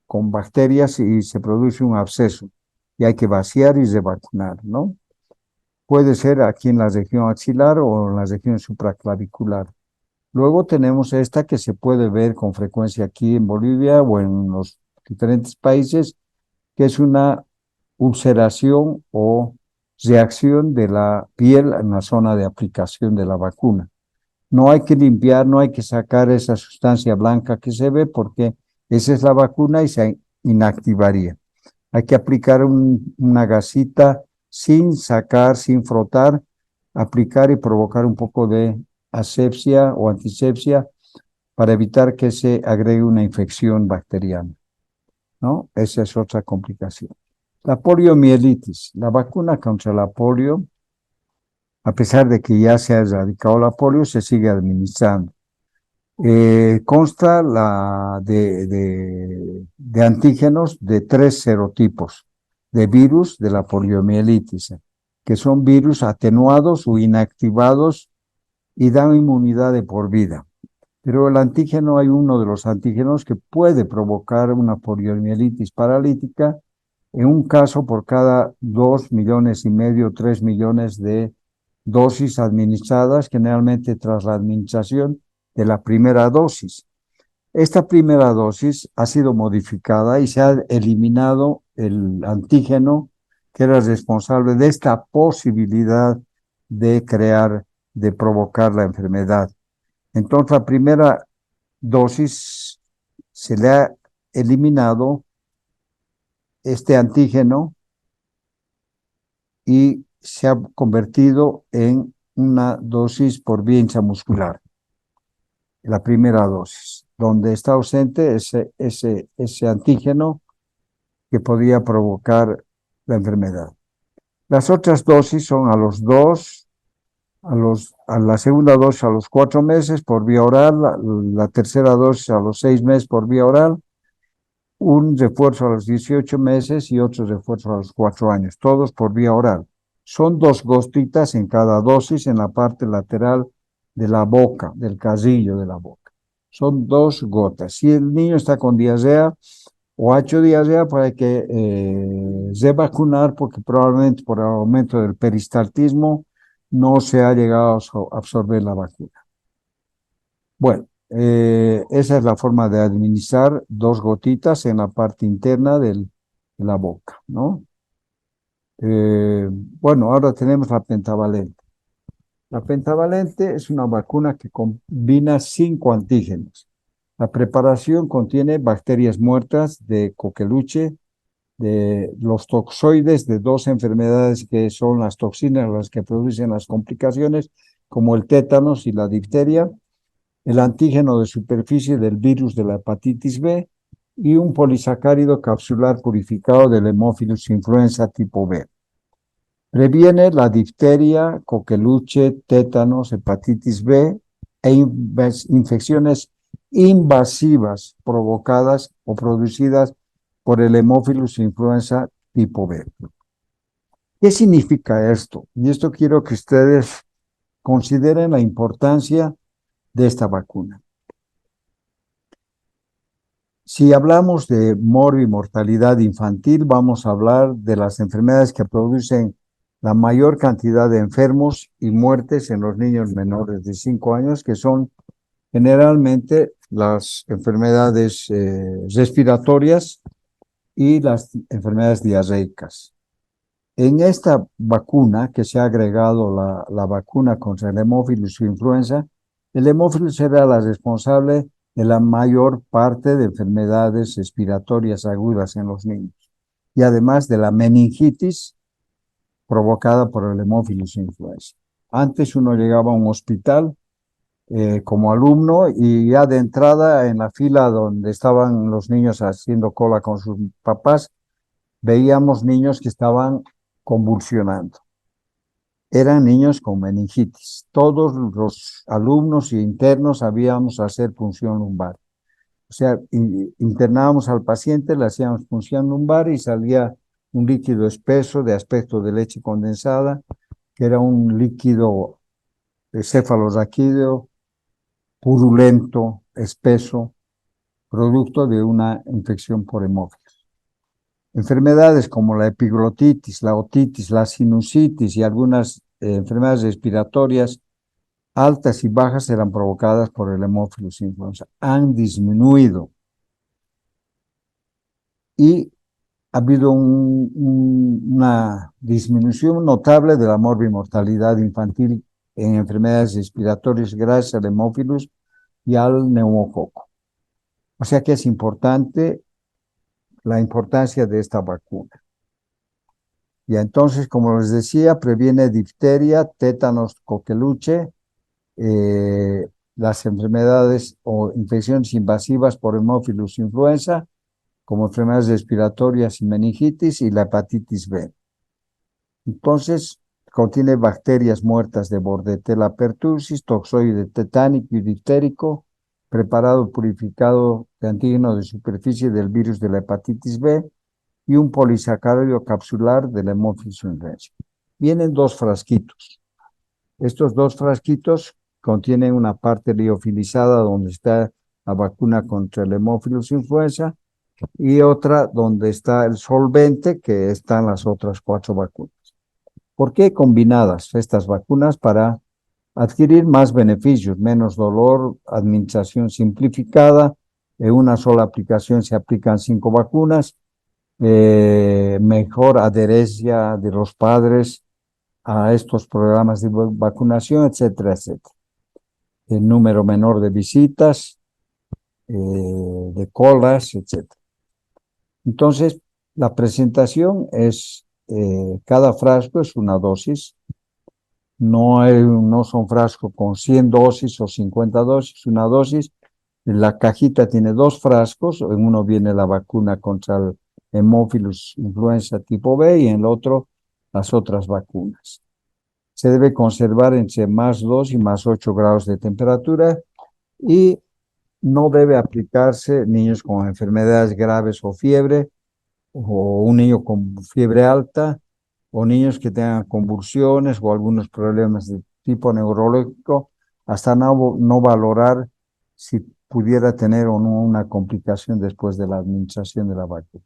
con bacterias y se produce un absceso y hay que vaciar y revacunar, ¿no? Puede ser aquí en la región axilar o en la región supraclavicular. Luego tenemos esta que se puede ver con frecuencia aquí en Bolivia o en los diferentes países, que es una ulceración o reacción de la piel en la zona de aplicación de la vacuna. No hay que limpiar, no hay que sacar esa sustancia blanca que se ve porque esa es la vacuna y se inactivaría. Hay que aplicar una gasita sin sacar, sin frotar, aplicar y provocar un poco de asepsia o antisepsia para evitar que se agregue una infección bacteriana, ¿no? Esa es otra complicación. La poliomielitis, la vacuna contra la polio, a pesar de que ya se ha erradicado la polio, se sigue administrando. Consta de antígenos de 3 serotipos de virus de la poliomielitis, que son virus atenuados o inactivados y dan inmunidad de por vida. Pero el antígeno, hay uno de los antígenos que puede provocar una poliomielitis paralítica en un caso por cada 2,5 millones, 3 millones de dosis administradas, generalmente tras la administración de la primera dosis. Esta primera dosis ha sido modificada y se ha eliminado el antígeno que era responsable de esta posibilidad de crear, de provocar la enfermedad. Entonces, la primera dosis se le ha eliminado este antígeno y se ha convertido en una dosis por vía intramuscular, la primera dosis, donde está ausente ese antígeno que podía provocar la enfermedad. Las otras dosis son a los 2, a la segunda dosis a los 4 meses por vía oral, la tercera dosis a los 6 meses por vía oral, un refuerzo a los 18 meses y otro refuerzo a los 4 años, todos por vía oral. Son 2 gotitas en cada dosis en la parte lateral de la boca, del casillo de la boca. Son 2 gotas. Si el niño está con diarrea o ha hecho diarrea, pues hay que revacunar porque probablemente por el aumento del peristaltismo no se ha llegado a absorber la vacuna. Bueno, esa es la forma de administrar 2 gotitas en la parte interna de la boca, ¿no? Bueno, ahora tenemos la pentavalente. La pentavalente es una vacuna que combina 5 antígenos. La preparación contiene bacterias muertas de coqueluche, de los toxoides de 2 enfermedades que son las toxinas las que producen las complicaciones, como el tétanos y la difteria, el antígeno de superficie del virus de la hepatitis B y un polisacárido capsular purificado del Haemophilus influenza tipo B. Previene la difteria, coqueluche, tétanos, hepatitis B e infecciones invasivas provocadas o producidas por el Haemophilus influenza tipo B. ¿Qué significa esto? Y esto quiero que ustedes consideren la importancia de esta vacuna. Si hablamos de mortalidad infantil, vamos a hablar de las enfermedades que producen la mayor cantidad de enfermos y muertes en los niños menores de 5 años, que son generalmente las enfermedades respiratorias y las enfermedades diarreicas. En esta vacuna que se ha agregado la vacuna contra el Haemophilus influenza, el Haemophilus era la responsable de la mayor parte de enfermedades respiratorias agudas en los niños y además de la meningitis provocada por el Haemophilus influenza. Antes uno llegaba a un hospital como alumno y ya de entrada en la fila donde estaban los niños haciendo cola con sus papás, veíamos niños que estaban convulsionando. Eran niños con meningitis. Todos los alumnos y internos sabíamos hacer punción lumbar. O sea, internábamos al paciente, le hacíamos punción lumbar y salía un líquido espeso de aspecto de leche condensada, que era un líquido cefalorraquídeo, purulento, espeso, producto de una infección por hemófilos. Enfermedades como la epiglotitis, la otitis, la sinusitis y algunas enfermedades respiratorias altas y bajas eran provocadas por el Haemophilus influenza. Han disminuido y ha habido una disminución notable de la morbimortalidad infantil en enfermedades respiratorias gracias al hemófilus y al neumococo. O sea que es importante la importancia de esta vacuna. Y entonces, como les decía, previene difteria, tétanos, coqueluche, las enfermedades o infecciones invasivas por hemófilus influenza, como enfermedades respiratorias y meningitis y la hepatitis B. Entonces, contiene bacterias muertas de Bordetella pertussis, toxoide tetánico y diftérico, preparado purificado de antígeno de superficie del virus de la hepatitis B y un polisacárido capsular de la hemófilis influenza. Vienen dos frasquitos. Estos dos frasquitos contienen una parte liofilizada donde está la vacuna contra el hemófilis influenza y otra donde está el solvente que están las otras 4 vacunas. ¿Por qué combinadas estas vacunas? Para adquirir más beneficios, menos dolor, administración simplificada, en una sola aplicación se aplican 5 vacunas, mejor adherencia de los padres a estos programas de vacunación, etcétera, etcétera. El número menor de visitas, de colas, etcétera. Entonces, la presentación es, cada frasco es una dosis, no son frascos con 100 dosis o 50 dosis, una dosis. La cajita tiene 2 frascos, en uno viene la vacuna contra el hemófilus influenza tipo B y en el otro las otras vacunas. Se debe conservar entre +2 y +8 grados de temperatura y no debe aplicarse niños con enfermedades graves o fiebre, o un niño con fiebre alta, o niños que tengan convulsiones o algunos problemas de tipo neurológico, hasta no valorar si pudiera tener o no una complicación después de la administración de la vacuna.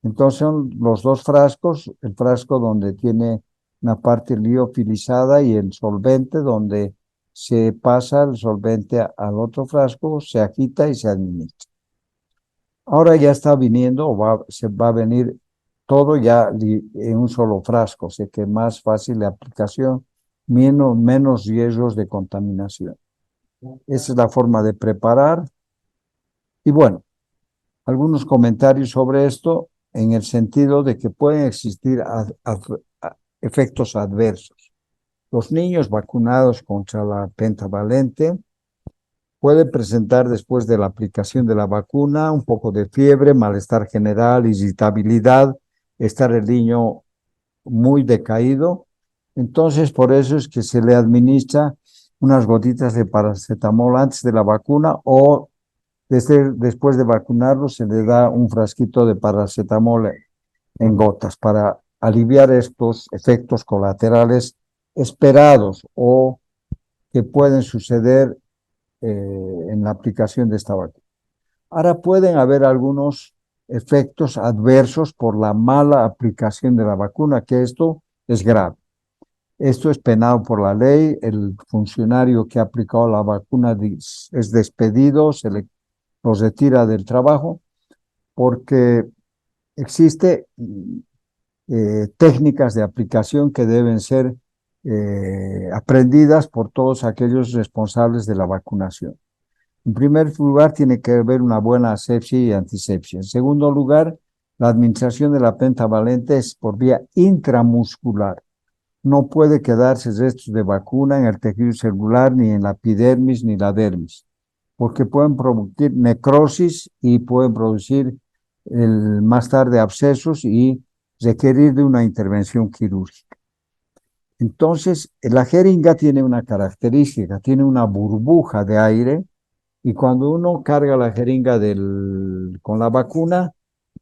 Entonces son los 2 frascos, el frasco donde tiene una parte liofilizada y el solvente donde se pasa el solvente al otro frasco, se agita y se administra. Ahora ya está viniendo, se va a venir todo ya en un solo frasco, o sea que más fácil la aplicación, menos riesgos de contaminación. Esa es la forma de preparar. Y bueno, algunos comentarios sobre esto en el sentido de que pueden existir efectos adversos. Los niños vacunados contra la pentavalente pueden presentar después de la aplicación de la vacuna un poco de fiebre, malestar general, irritabilidad, estar el niño muy decaído. Entonces, por eso es que se le administra unas gotitas de paracetamol antes de la vacuna o después de vacunarlo se le da un frasquito de paracetamol en gotas para aliviar estos efectos colaterales esperados o que pueden suceder en la aplicación de esta vacuna. Ahora pueden haber algunos efectos adversos por la mala aplicación de la vacuna, que esto es grave. Esto es penado por la ley. El funcionario que ha aplicado la vacuna es despedido, se le retira del trabajo, porque existe técnicas de aplicación que deben ser aprendidas por todos aquellos responsables de la vacunación. En primer lugar, tiene que haber una buena asepsia y antisepsia. En segundo lugar, la administración de la pentavalente es por vía intramuscular. No puede quedarse restos de vacuna en el tejido celular, ni en la epidermis, ni la dermis, porque pueden producir necrosis y pueden producir más tarde abscesos y requerir de una intervención quirúrgica. Entonces, la jeringa tiene una característica, tiene una burbuja de aire y cuando uno carga la jeringa con la vacuna,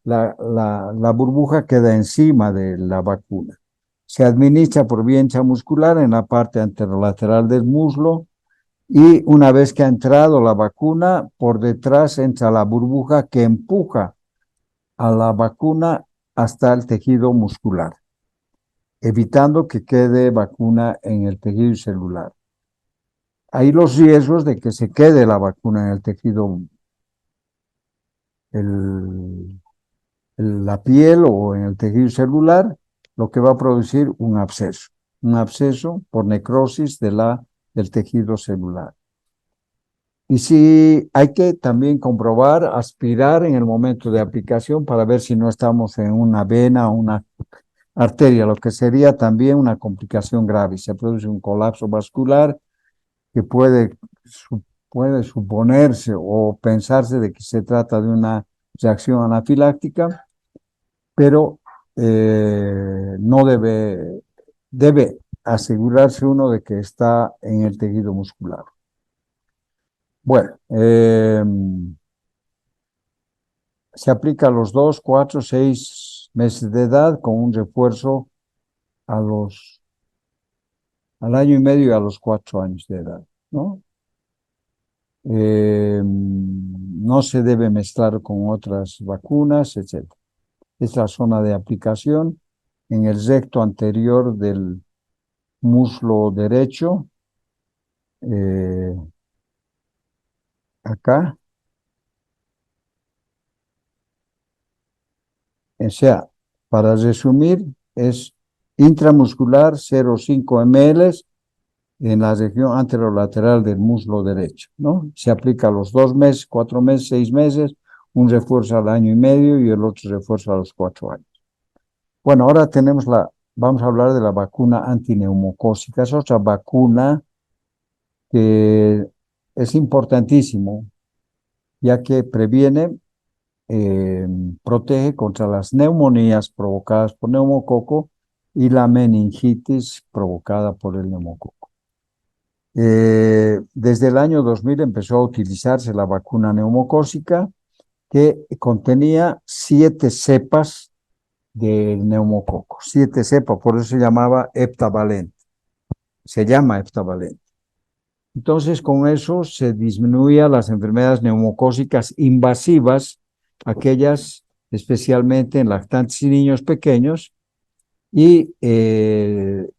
la burbuja queda encima de la vacuna. Se administra por vía intramuscular en la parte anterolateral del muslo y una vez que ha entrado la vacuna, por detrás entra la burbuja que empuja a la vacuna hasta el tejido muscular, evitando que quede vacuna en el tejido celular. Hay los riesgos de que se quede la vacuna en el tejido, la piel o en el tejido celular, lo que va a producir un absceso. un absceso por necrosis del tejido celular. Y si hay que también comprobar, aspirar en el momento de aplicación para ver si no estamos en una vena o una arteria, lo que sería también una complicación grave. Se produce un colapso vascular que puede suponerse o pensarse de que se trata de una reacción anafiláctica, pero no debe asegurarse uno de que está en el tejido muscular. Bueno, se aplica a los 2, 4, 6 meses de edad con un refuerzo al año y medio y a los 4 años de edad, ¿no? No se debe mezclar con otras vacunas, etc. Es la zona de aplicación en el recto anterior del muslo derecho, eh, acá. O sea, para resumir, es intramuscular 0,5 ml en la región anterolateral del muslo derecho, ¿no? Se aplica a los 2 meses, 4 meses, 6 meses, un refuerzo al año y medio y el otro refuerzo a los 4 años. Bueno, ahora vamos a hablar de la vacuna antineumocócica. Es otra vacuna que es importantísimo, ya que previene, protege contra las neumonías provocadas por neumococo y la meningitis provocada por el neumococo. Desde el año 2000 empezó a utilizarse la vacuna neumocócica que contenía 7 cepas del neumococo, 7 cepas, por eso se llamaba heptavalente, se llama heptavalente. Entonces, con eso se disminuía las enfermedades neumocócicas invasivas, aquellas especialmente en lactantes y niños pequeños, y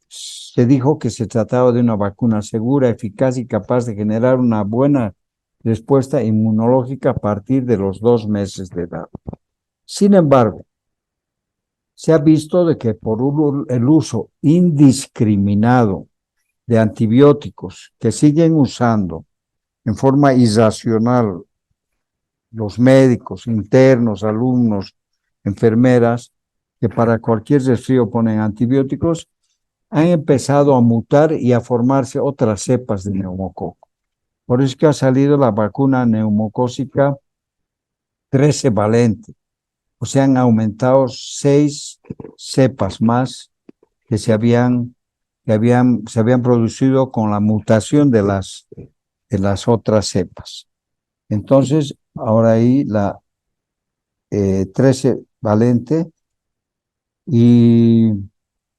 se dijo que se trataba de una vacuna segura, eficaz y capaz de generar una buena respuesta inmunológica a partir de los 2 meses de edad. Sin embargo, se ha visto de que por el uso indiscriminado de antibióticos que siguen usando en forma irracional los médicos, internos, alumnos, enfermeras, que para cualquier resfrío ponen antibióticos, han empezado a mutar y a formarse otras cepas de neumococo. Por eso es que ha salido la vacuna neumocócica 13 valente. O sea, han aumentado 6 cepas más que se habían producido con la mutación de las otras cepas. Entonces, ahora hay la 13 valente y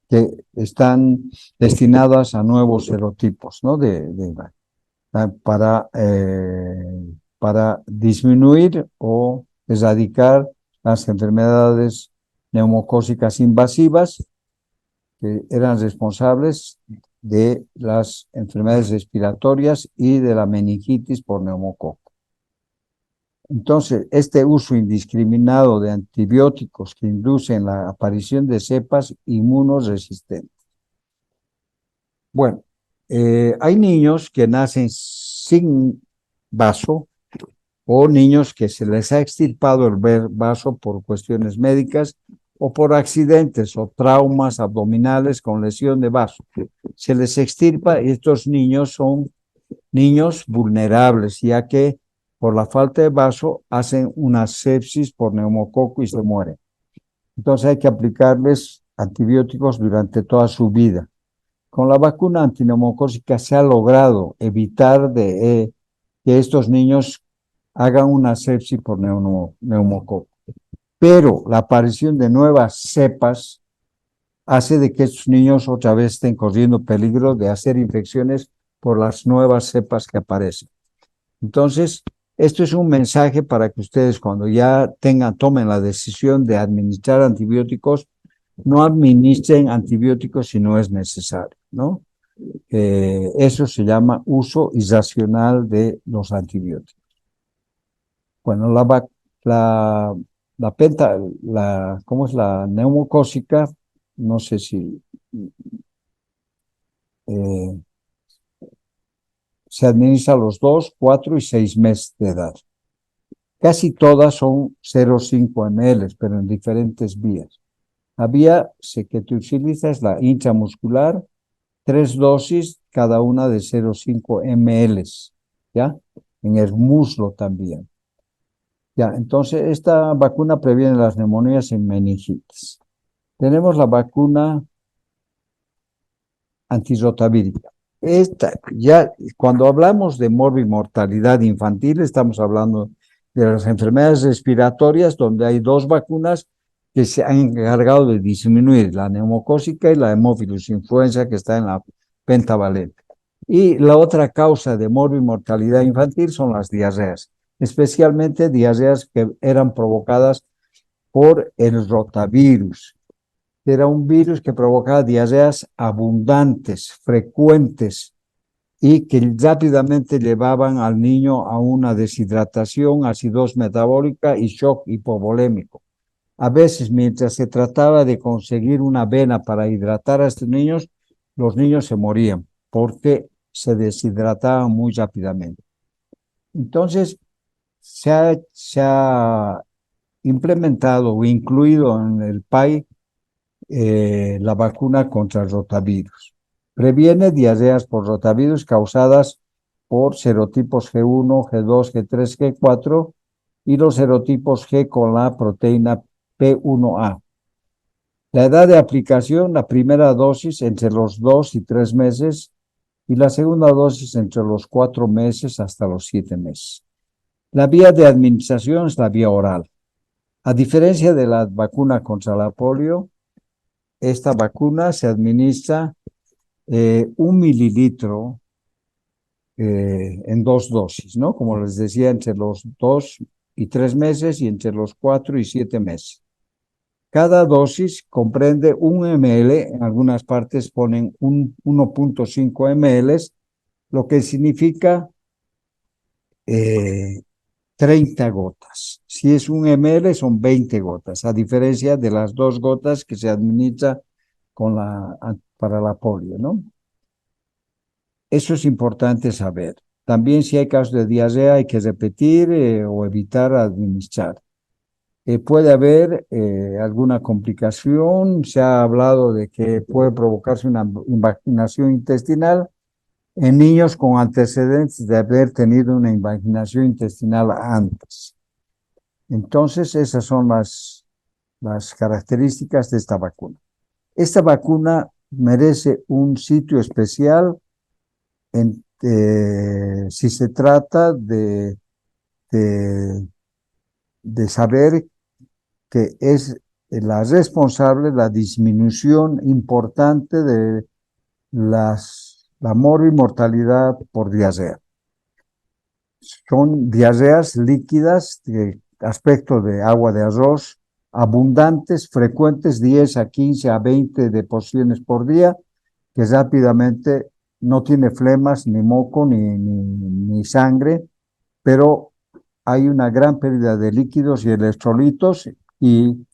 que están destinadas a nuevos serotipos, ¿no? Para disminuir o erradicar las enfermedades neumocócicas invasivas que eran responsables de las enfermedades respiratorias y de la meningitis por neumococo. Entonces, este uso indiscriminado de antibióticos que inducen la aparición de cepas inmunoresistentes. Bueno, hay niños que nacen sin vaso o niños que se les ha extirpado el vaso por cuestiones médicas o por accidentes o traumas abdominales con lesión de vaso. Se les extirpa y estos niños son niños vulnerables, ya que por la falta de vaso hacen una sepsis por neumococo y se mueren. Entonces hay que aplicarles antibióticos durante toda su vida. Con la vacuna antineumocócica se ha logrado evitar que estos niños hagan una sepsis por neumococo. Pero la aparición de nuevas cepas hace de que estos niños otra vez estén corriendo peligro de hacer infecciones por las nuevas cepas que aparecen. Entonces, esto es un mensaje para que ustedes cuando ya tomen la decisión de administrar antibióticos, no administren antibióticos si no es necesario, ¿no? Eso se llama uso irracional de los antibióticos. Bueno, ¿cómo es la neumocócica? No sé si eh, se administra a los 2, 4 y 6 meses de edad. Casi todas son 0,5 ml, pero en diferentes vías. La vía que te utiliza es la intramuscular, 3 dosis, cada una de 0,5 ml, ¿ya? En el muslo también. Ya, entonces esta vacuna previene las neumonías y meningitis. Tenemos la vacuna antirrotavírica. Esta, ya cuando hablamos de morbimortalidad infantil, estamos hablando de las enfermedades respiratorias, donde hay dos vacunas que se han encargado de disminuir, la neumocócica y la hemófilus influenza, que está en la pentavalente. Y la otra causa de morbimortalidad infantil son las diarreas, especialmente diarreas que eran provocadas por el rotavirus. Era un virus que provocaba diarreas abundantes, frecuentes, y que rápidamente llevaban al niño a una deshidratación, acidosis metabólica y shock hipovolémico. A veces, mientras se trataba de conseguir una vena para hidratar a estos niños, los niños se morían porque se deshidrataban muy rápidamente. Entonces, se ha implementado o incluido en el PAI la vacuna contra el rotavirus. Previene diarreas por rotavirus causadas por serotipos G1, G2, G3, G4 y los serotipos G con la proteína P1A. La edad de aplicación, la primera dosis entre los 2 y 3 meses y la segunda dosis entre los 4 meses hasta los 7 meses. La vía de administración es la vía oral. A diferencia de la vacuna contra la polio, esta vacuna se administra 1 mililitro en 2 dosis, ¿no? Como les decía, entre los 2 y 3 meses y entre los 4 y 7 meses. Cada dosis comprende 1 ml, en algunas partes ponen 1,5 ml, lo que significa 30 gotas. Si es 1 ml, son 20 gotas, a diferencia de las 2 gotas que se administra para la polio, ¿no? Eso es importante saber. También si hay casos de diarrea hay que repetir o evitar administrar. Puede haber alguna complicación. Se ha hablado de que puede provocarse una invaginación intestinal en niños con antecedentes de haber tenido una invaginación intestinal antes. Entonces, esas son las características de esta vacuna. Esta vacuna merece un sitio especial si se trata de, de saber que es la responsable la disminución importante de la mortalidad por diarrea. Son diarreas líquidas de aspecto de agua de arroz, abundantes, frecuentes, 10 a 15 a 20 de porciones por día, que rápidamente no tiene flemas, ni moco, ni sangre, pero hay una gran pérdida de líquidos y electrolitos y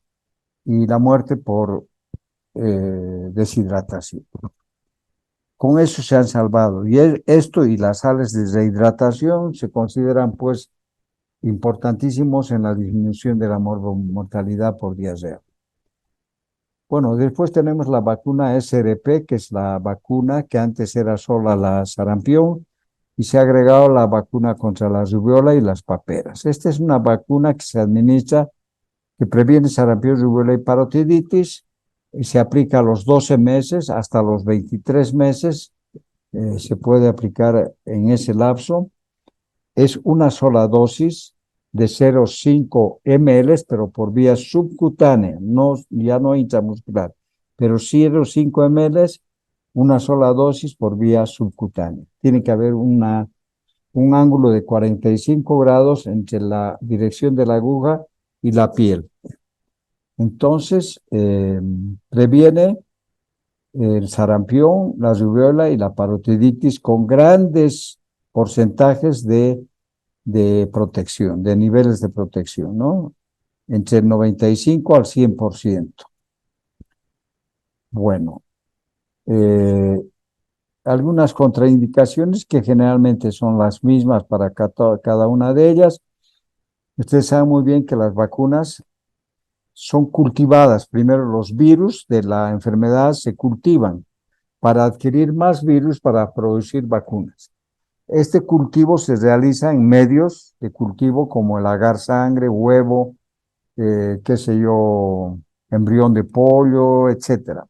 la muerte por deshidratación. Con eso se han salvado. Y esto y las sales de rehidratación se consideran pues importantísimos en la disminución de la mortalidad por diarrea. Bueno, después tenemos la vacuna SRP, que es la vacuna que antes era sola la sarampión, y se ha agregado la vacuna contra la rubiola y las paperas. Esta es una vacuna que se administra, que previene sarampión, rubiola y parotiditis, y se aplica a los 12 meses hasta los 23 meses, se puede aplicar en ese lapso. Es una sola dosis de 0,5 ml, pero por vía subcutánea, ya no intramuscular, pero 0,5 ml, una sola dosis por vía subcutánea. Tiene que haber un ángulo de 45 grados entre la dirección de la aguja y la piel. Entonces, previene el sarampión, la rubiola y la parotiditis con grandes porcentajes de protección, de niveles de protección, ¿no? Entre el 95 al 100%. Bueno, algunas contraindicaciones que generalmente son las mismas para cada una de ellas. Ustedes saben muy bien que las vacunas son cultivadas. Primero los virus de la enfermedad se cultivan para adquirir más virus para producir vacunas. Este cultivo se realiza en medios de cultivo como el agar sangre, huevo, qué sé yo, embrión de pollo, etcétera.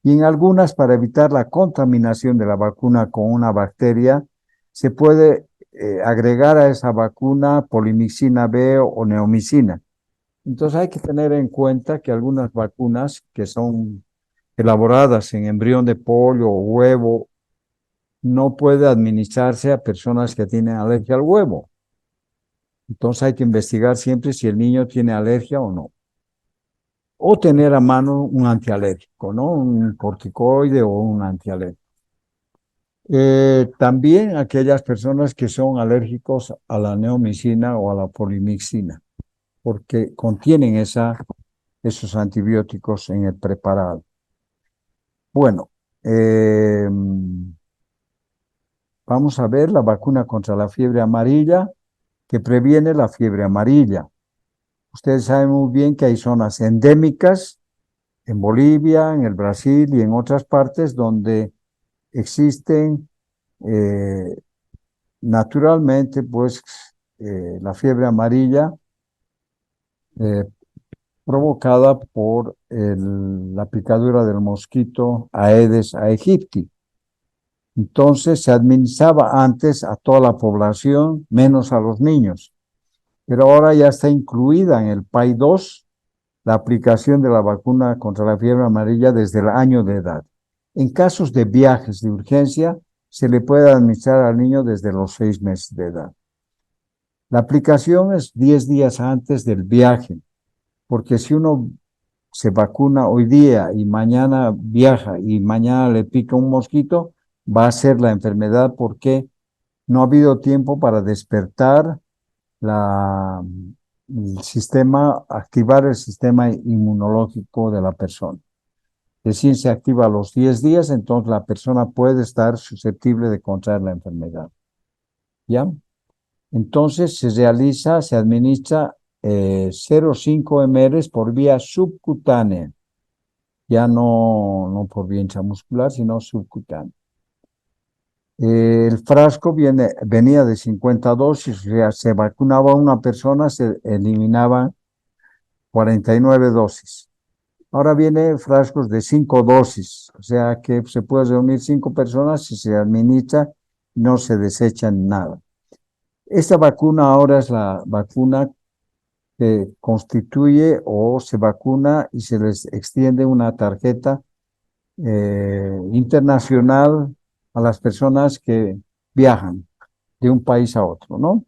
Y en algunas, para evitar la contaminación de la vacuna con una bacteria, se puede agregar a esa vacuna polimixina B o neomicina. Entonces hay que tener en cuenta que algunas vacunas que son elaboradas en embrión de pollo o huevo no puede administrarse a personas que tienen alergia al huevo. Entonces hay que investigar siempre si el niño tiene alergia o no. O tener a mano un antialérgico, ¿no? Un corticoide o un antialérgico. También aquellas personas que son alérgicos a la neomicina o a la polimixina, porque contienen esos antibióticos en el preparado. Bueno, vamos a ver la vacuna contra la fiebre amarilla que previene la fiebre amarilla. Ustedes saben muy bien que hay zonas endémicas en Bolivia, en el Brasil y en otras partes donde existen naturalmente, pues, la fiebre amarilla eh, provocada por la picadura del mosquito Aedes aegypti. Entonces se administraba antes a toda la población, menos a los niños, pero ahora ya está incluida en el PAI 2 la aplicación de la vacuna contra la fiebre amarilla desde el año de edad. En casos de viajes de urgencia, se le puede administrar al niño desde los 6 meses de edad. La aplicación es 10 días antes del viaje, porque si uno se vacuna hoy día y mañana viaja y mañana le pica un mosquito, va a ser la enfermedad porque no ha habido tiempo para despertar el sistema, activar el sistema inmunológico de la persona. Recién se activa a los 10 días, entonces la persona puede estar susceptible de contraer la enfermedad. ¿Ya? Entonces se administra 0,5 ml por vía subcutánea, ya no por vía intramuscular, sino subcutánea. El frasco venía de 50 dosis, o sea, se vacunaba a una persona, se eliminaban 49 dosis. Ahora viene frascos de 5 dosis, o sea que se puede reunir 5 personas y se administra, no se desecha nada. Esta vacuna ahora es la vacuna que constituye o se vacuna y se les extiende una tarjeta internacional a las personas que viajan de un país a otro, ¿no?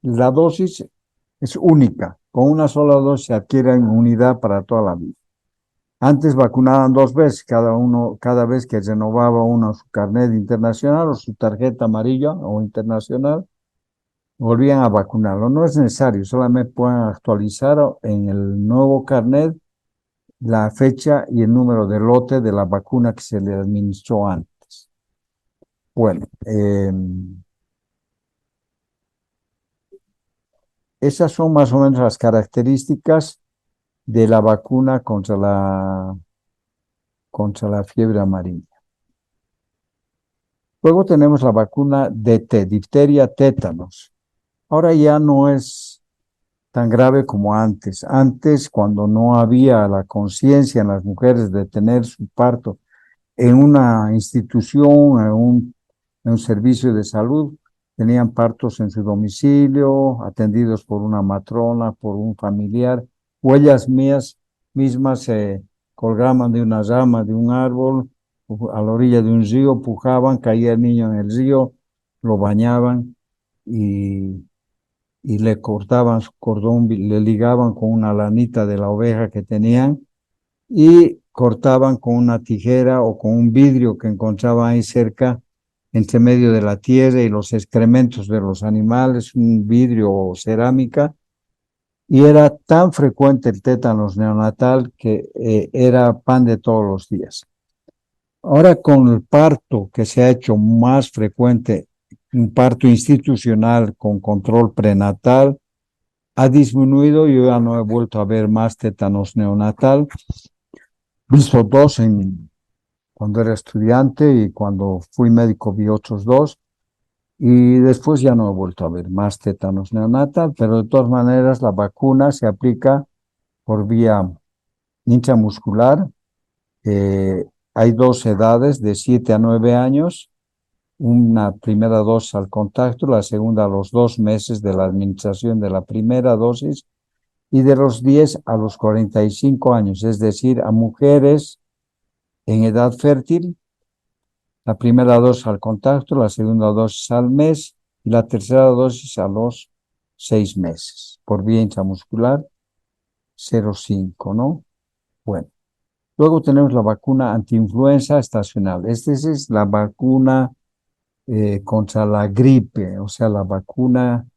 La dosis es única, con una sola dosis se adquiere inmunidad para toda la vida. Antes vacunaban 2 veces, cada vez que renovaba uno su carnet internacional o su tarjeta amarilla o internacional, volvían a vacunarlo. No es necesario, solamente pueden actualizar en el nuevo carnet la fecha y el número de lote de la vacuna que se le administró antes. Bueno, esas son más o menos las características de la vacuna contra la fiebre amarilla. Luego tenemos la vacuna DT, difteria, tétanos. Ahora ya no es tan grave como antes. Antes, cuando no había la conciencia en las mujeres de tener su parto en una institución, en un servicio de salud, tenían partos en su domicilio, atendidos por una matrona, por un familiar, o ellas mismas se colgaban de una rama de un árbol, a la orilla de un río, pujaban, caía el niño en el río, lo bañaban y le cortaban su cordón, le ligaban con una lanita de la oveja que tenían y cortaban con una tijera o con un vidrio que encontraban ahí cerca, entre medio de la tierra y los excrementos de los animales, un vidrio o cerámica, y era tan frecuente el tétanos neonatal que era pan de todos los días. Ahora con el parto que se ha hecho más frecuente, un parto institucional con control prenatal, ha disminuido. Yo ya no he vuelto a ver más tétanos neonatal. Visto dos cuando era estudiante y cuando fui médico vi otros dos. Y después ya no he vuelto a ver más tétanos neonatal, pero de todas maneras la vacuna se aplica por vía intramuscular. Eh, Hay dos edades, de 7 a 9 años, una primera dosis al contacto, la segunda a los 2 meses de la administración de la primera dosis y de los 10 a los 45 años, es decir, a mujeres en edad fértil, la primera dosis al contacto, la segunda dosis al mes y la tercera dosis a los 6 meses, por vía intramuscular 0,5, ¿no? Bueno, luego tenemos la vacuna antiinfluenza estacional. Esta es la vacuna contra la gripe, o sea, la vacuna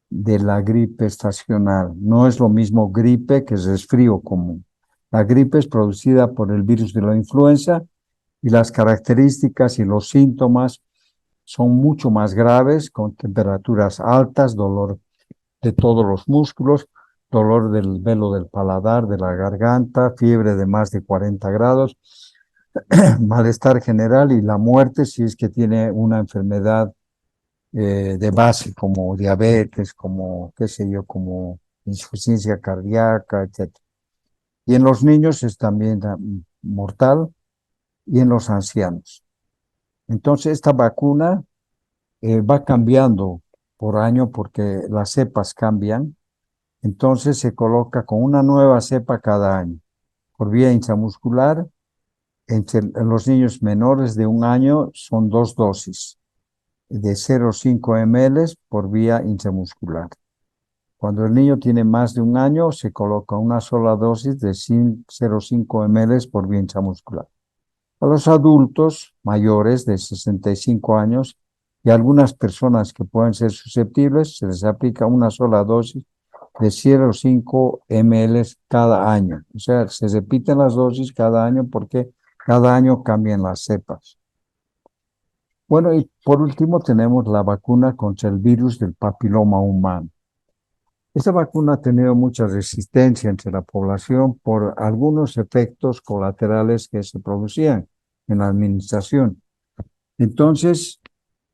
de la gripe estacional. No es lo mismo gripe que resfrío común. La gripe es producida por el virus de la influenza y las características y los síntomas son mucho más graves, con temperaturas altas, dolor de todos los músculos, dolor del velo del paladar, de la garganta, fiebre de más de 40 grados, malestar general y la muerte si es que tiene una enfermedad de base como diabetes, como, qué sé yo, como insuficiencia cardíaca, etc. Y en los niños es también mortal y en los ancianos. Entonces, esta vacuna va cambiando por año porque las cepas cambian. Entonces, se coloca con una nueva cepa cada año por vía intramuscular. En los niños menores de 1 año son 2 dosis de 0,5 ml por vía intramuscular. Cuando el niño tiene más de 1 año, se coloca una sola dosis de 0,5 ml por vía intramuscular. A los adultos mayores de 65 años y algunas personas que pueden ser susceptibles, se les aplica una sola dosis de 0,5 ml cada año. O sea, se repiten las dosis cada año porque cada año cambian las cepas. Bueno, y por último tenemos la vacuna contra el virus del papiloma humano. Esta vacuna ha tenido mucha resistencia entre la población por algunos efectos colaterales que se producían en la administración. Entonces,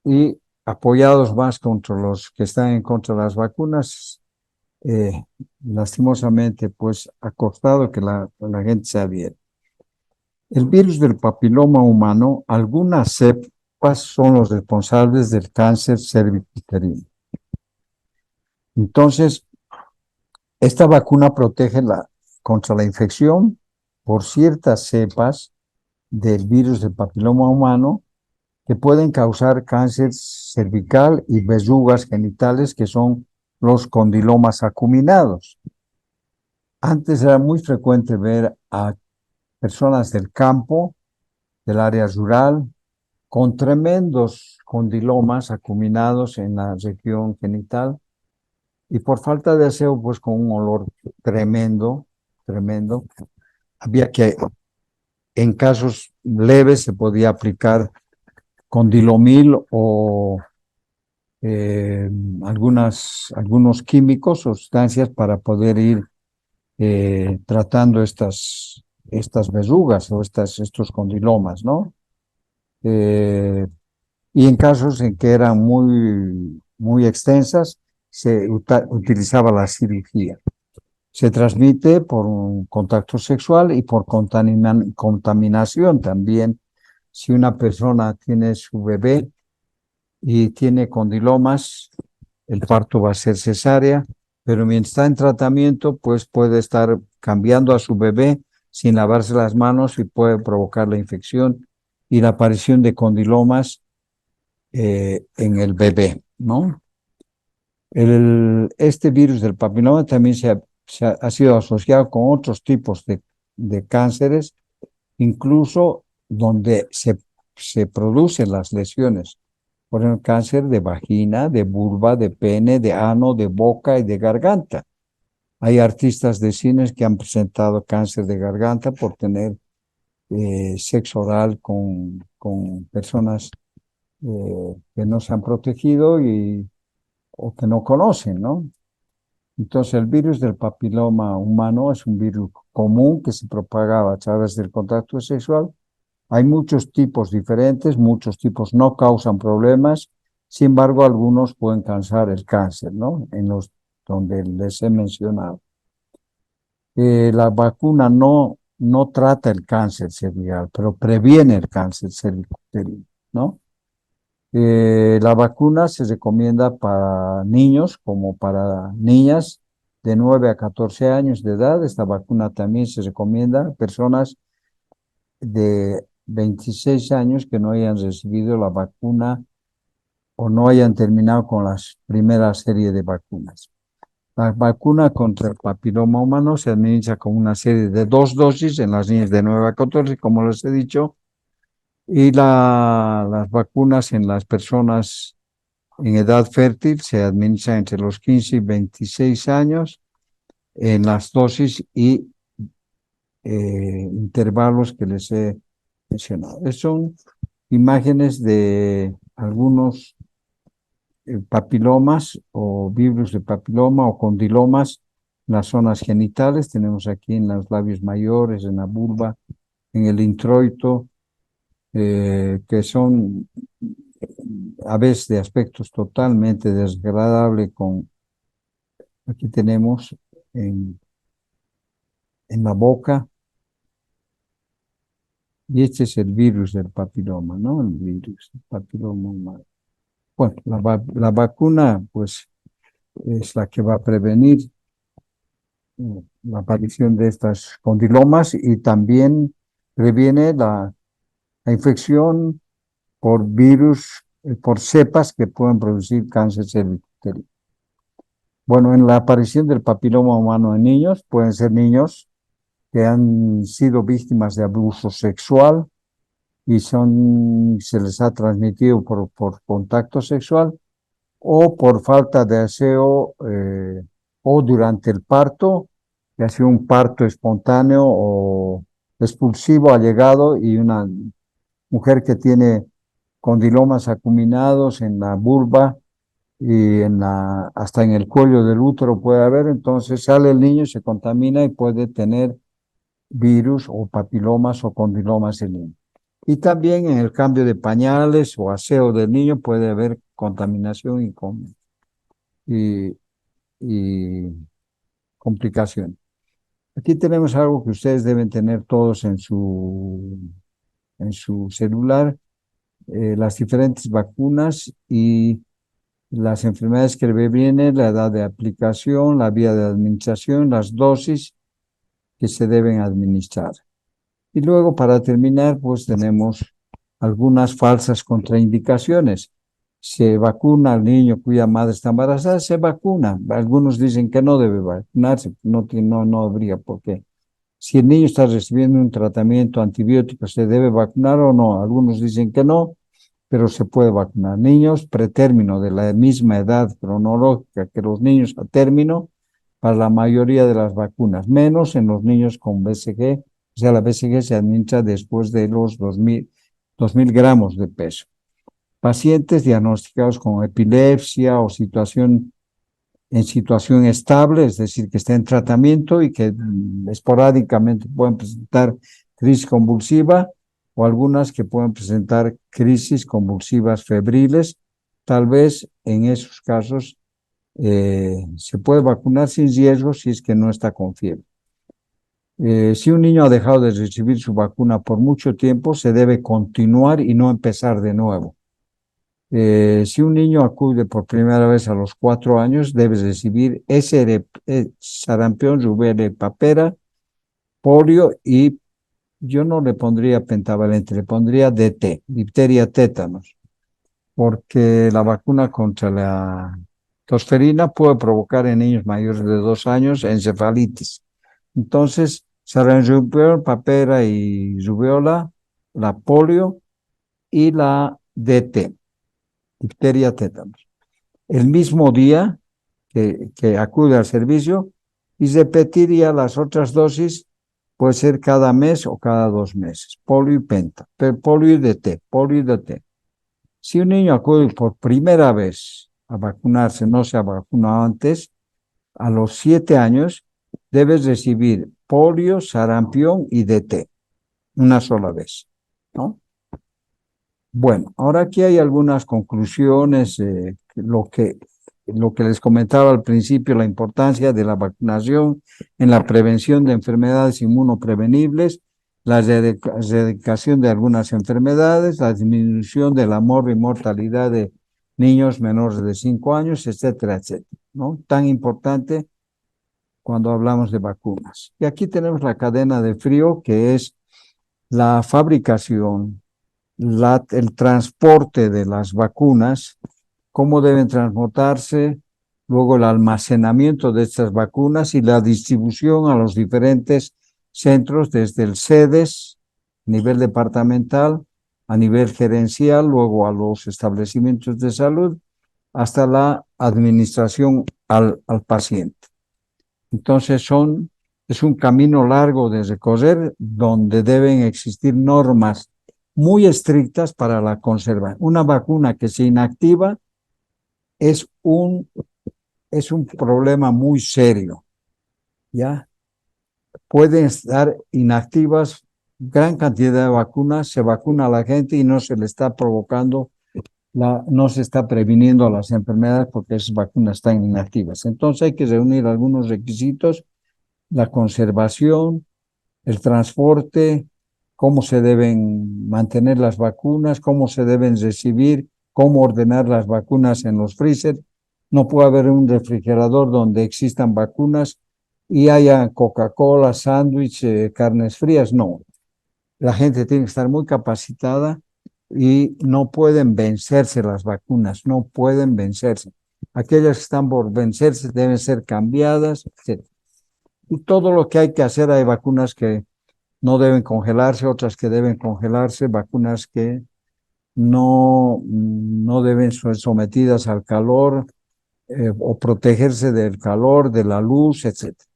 y apoyados más contra los que están en contra de las vacunas, lastimosamente, pues ha costado que la gente se adhiera. El virus del papiloma humano, algunas cepas son los responsables del cáncer cervicuterino. Entonces, esta vacuna protege contra la infección por ciertas cepas del virus del papiloma humano que pueden causar cáncer cervical y verrugas genitales, que son los condilomas acuminados. Antes era muy frecuente ver a personas del campo, del área rural, con tremendos condilomas acuminados en la región genital y por falta de aseo, pues con un olor tremendo, tremendo. Había que, en casos leves, se podía aplicar condilomil o eh, algunos químicos o sustancias para poder ir tratando estas verrugas o estos condilomas, ¿no? Y en casos en que eran muy extensas, se utilizaba la cirugía. Se transmite por un contacto sexual y por contaminación también. Si una persona tiene su bebé y tiene condilomas, el parto va a ser cesárea, pero mientras está en tratamiento, pues puede estar cambiando a su bebé sin lavarse las manos y puede provocar la infección y la aparición de condilomas en el bebé, ¿no? Este virus del papiloma también ha sido asociado con otros tipos de cánceres, incluso donde se producen las lesiones. Por ejemplo, cáncer de vagina, de vulva, de pene, de ano, de boca y de garganta. Hay artistas de cines que han presentado cáncer de garganta por tener sexo oral con personas que no se han protegido o que no conocen, ¿no? Entonces, el virus del papiloma humano es un virus común que se propaga a través del contacto sexual. Hay muchos tipos diferentes, muchos tipos no causan problemas, sin embargo, algunos pueden causar el cáncer, ¿no? En los donde les he mencionado. La vacuna no trata el cáncer cervical, pero previene el cáncer cervical, ¿no? La vacuna se recomienda para niños como para niñas de 9 a 14 años de edad. Esta vacuna también se recomienda a personas de 26 años que no hayan recibido la vacuna o no hayan terminado con la primera serie de vacunas. La vacuna contra el papiloma humano se administra con una serie de 2 dosis en las niñas de 9 a 14, como les he dicho, y las vacunas en las personas en edad fértil se administran entre los 15 y 26 años en las dosis y intervalos que les he mencionado. Estas son imágenes de algunos papilomas o virus de papiloma o condilomas en las zonas genitales. Tenemos aquí en los labios mayores, en la vulva, en el introito, que son a veces de aspectos totalmente desagradables. Aquí tenemos en la boca, y este es el virus del papiloma, ¿no? El virus del papiloma humano. Bueno, la vacuna, pues, es la que va a prevenir la aparición de estas condilomas y también previene la infección por virus, por cepas que pueden producir cáncer cervical. Bueno, en la aparición del papiloma humano en niños, pueden ser niños que han sido víctimas de abuso sexual y se les ha transmitido por contacto sexual o por falta de aseo o durante el parto, que ha sido un parto espontáneo o expulsivo, ha llegado y una mujer que tiene condilomas acuminados en la vulva y hasta en el cuello del útero puede haber, entonces sale el niño, se contamina y puede tener virus o papilomas o condilomas en niño. Y también en el cambio de pañales o aseo del niño puede haber contaminación y, y complicaciones. Aquí tenemos algo que ustedes deben tener todos en su celular, las diferentes vacunas y las enfermedades que le vienen, la edad de aplicación, la vía de administración, las dosis que se deben administrar. Y luego, para terminar, pues tenemos algunas falsas contraindicaciones. Se vacuna al niño cuya madre está embarazada, se vacuna. Algunos dicen que no debe vacunarse, no habría por qué. Si el niño está recibiendo un tratamiento antibiótico, ¿se debe vacunar o no? Algunos dicen que no, pero se puede vacunar. Niños pretérmino de la misma edad cronológica que los niños a término, para la mayoría de las vacunas, menos en los niños con BCG, o sea, la BCG se administra después de los 2000 gramos de peso. Pacientes diagnosticados con epilepsia o en situación estable, es decir, que está en tratamiento y que esporádicamente pueden presentar crisis convulsiva o algunas que pueden presentar crisis convulsivas febriles. Tal vez en esos casos se puede vacunar sin riesgo si es que no está con fiebre. Si un niño ha dejado de recibir su vacuna por mucho tiempo, se debe continuar y no empezar de nuevo. Si un niño acude por primera vez a los 4 años, debe recibir sarampión, rubella, papera, polio y yo no le pondría pentavalente, le pondría DT, difteria, tétanos, porque la vacuna contra la tosferina puede provocar en niños mayores de 2 años encefalitis. Entonces, sarampión, papera y rubiola, la polio y la DT, difteria, tétanos. El mismo día que acude al servicio y repetiría las otras dosis Puede ser cada mes o cada 2 meses. Polio y penta. Pero polio y DT, polio y DT. Si un niño acude por primera vez a vacunarse, no se ha vacunado antes, a los 7 años debes recibir polio, sarampión y DT una sola vez, ¿no? Bueno, ahora aquí hay algunas conclusiones, lo que les comentaba al principio, la importancia de la vacunación en la prevención de enfermedades inmunoprevenibles, la erradicación de algunas enfermedades, la disminución del amor y mortalidad de niños menores de 5 años, etcétera, etcétera, ¿no? Tan importante cuando hablamos de vacunas. Y aquí tenemos la cadena de frío, que es la fabricación, el transporte de las vacunas, cómo deben transportarse, luego el almacenamiento de estas vacunas y la distribución a los diferentes centros, desde el sedes, nivel departamental, a nivel gerencial, luego a los establecimientos de salud, hasta la administración al paciente. Entonces es un camino largo de recorrer donde deben existir normas muy estrictas para la conserva. Una vacuna que se inactiva es un problema muy serio, ¿ya? Pueden estar inactivas gran cantidad de vacunas, se vacuna a la gente y no se le está provocando, no se está previniendo las enfermedades porque esas vacunas están inactivas. Entonces hay que reunir algunos requisitos, la conservación, el transporte, cómo se deben mantener las vacunas, cómo se deben recibir, cómo ordenar las vacunas en los freezer. No puede haber un refrigerador donde existan vacunas y haya Coca-Cola, sándwich, carnes frías. No, la gente tiene que estar muy capacitada y no pueden vencerse las vacunas, no pueden vencerse. Aquellas que están por vencerse deben ser cambiadas, etc. Y todo lo que hay que hacer, hay vacunas que no deben congelarse, otras que deben congelarse, vacunas que no deben ser sometidas al calor o protegerse del calor, de la luz, etcétera.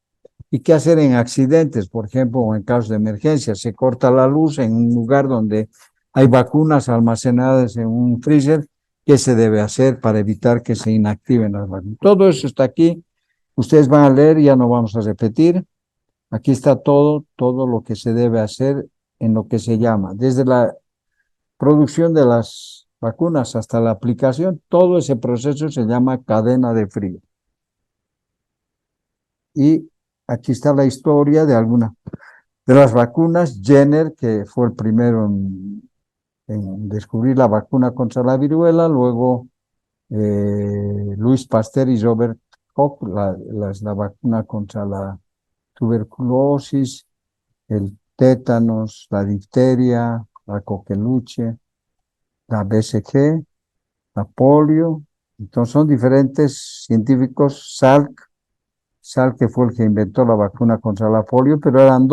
¿Y qué hacer en accidentes? Por ejemplo, o en casos de emergencia, se corta la luz en un lugar donde hay vacunas almacenadas en un freezer. ¿Qué se debe hacer para evitar que se inactiven las vacunas? Todo eso está aquí. Ustedes van a leer, ya no vamos a repetir. Aquí está todo lo que se debe hacer en lo que se llama, desde la producción de las vacunas hasta la aplicación, todo ese proceso se llama cadena de frío. Y aquí está la historia de algunas de las vacunas. Jenner, que fue el primero en descubrir la vacuna contra la viruela, luego Louis Pasteur y Robert Koch, la vacuna contra la tuberculosis, el tétanos, la difteria, la coqueluche, la BCG, la polio. Entonces son diferentes científicos. Salk, que fue el que inventó la vacuna contra la polio, pero eran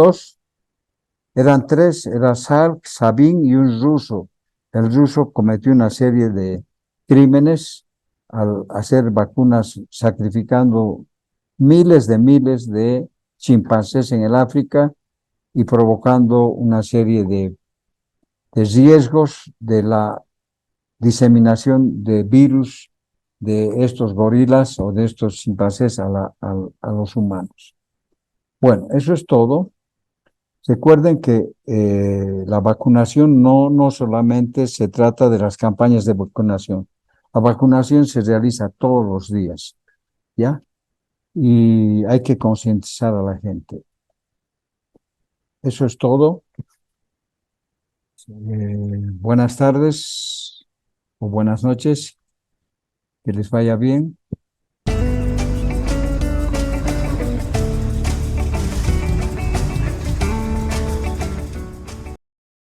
tres, era Salk, Sabin y un ruso. El ruso cometió una serie de crímenes al hacer vacunas sacrificando miles de chimpancés en el África y provocando una serie de riesgos de la diseminación de virus de estos gorilas o de estos chimpancés a los humanos. Bueno, eso es todo. Recuerden que la vacunación no solamente se trata de las campañas de vacunación. La vacunación se realiza todos los días, ¿ya? Y hay que concientizar a la gente. Eso es todo. Buenas tardes o buenas noches. Que les vaya bien.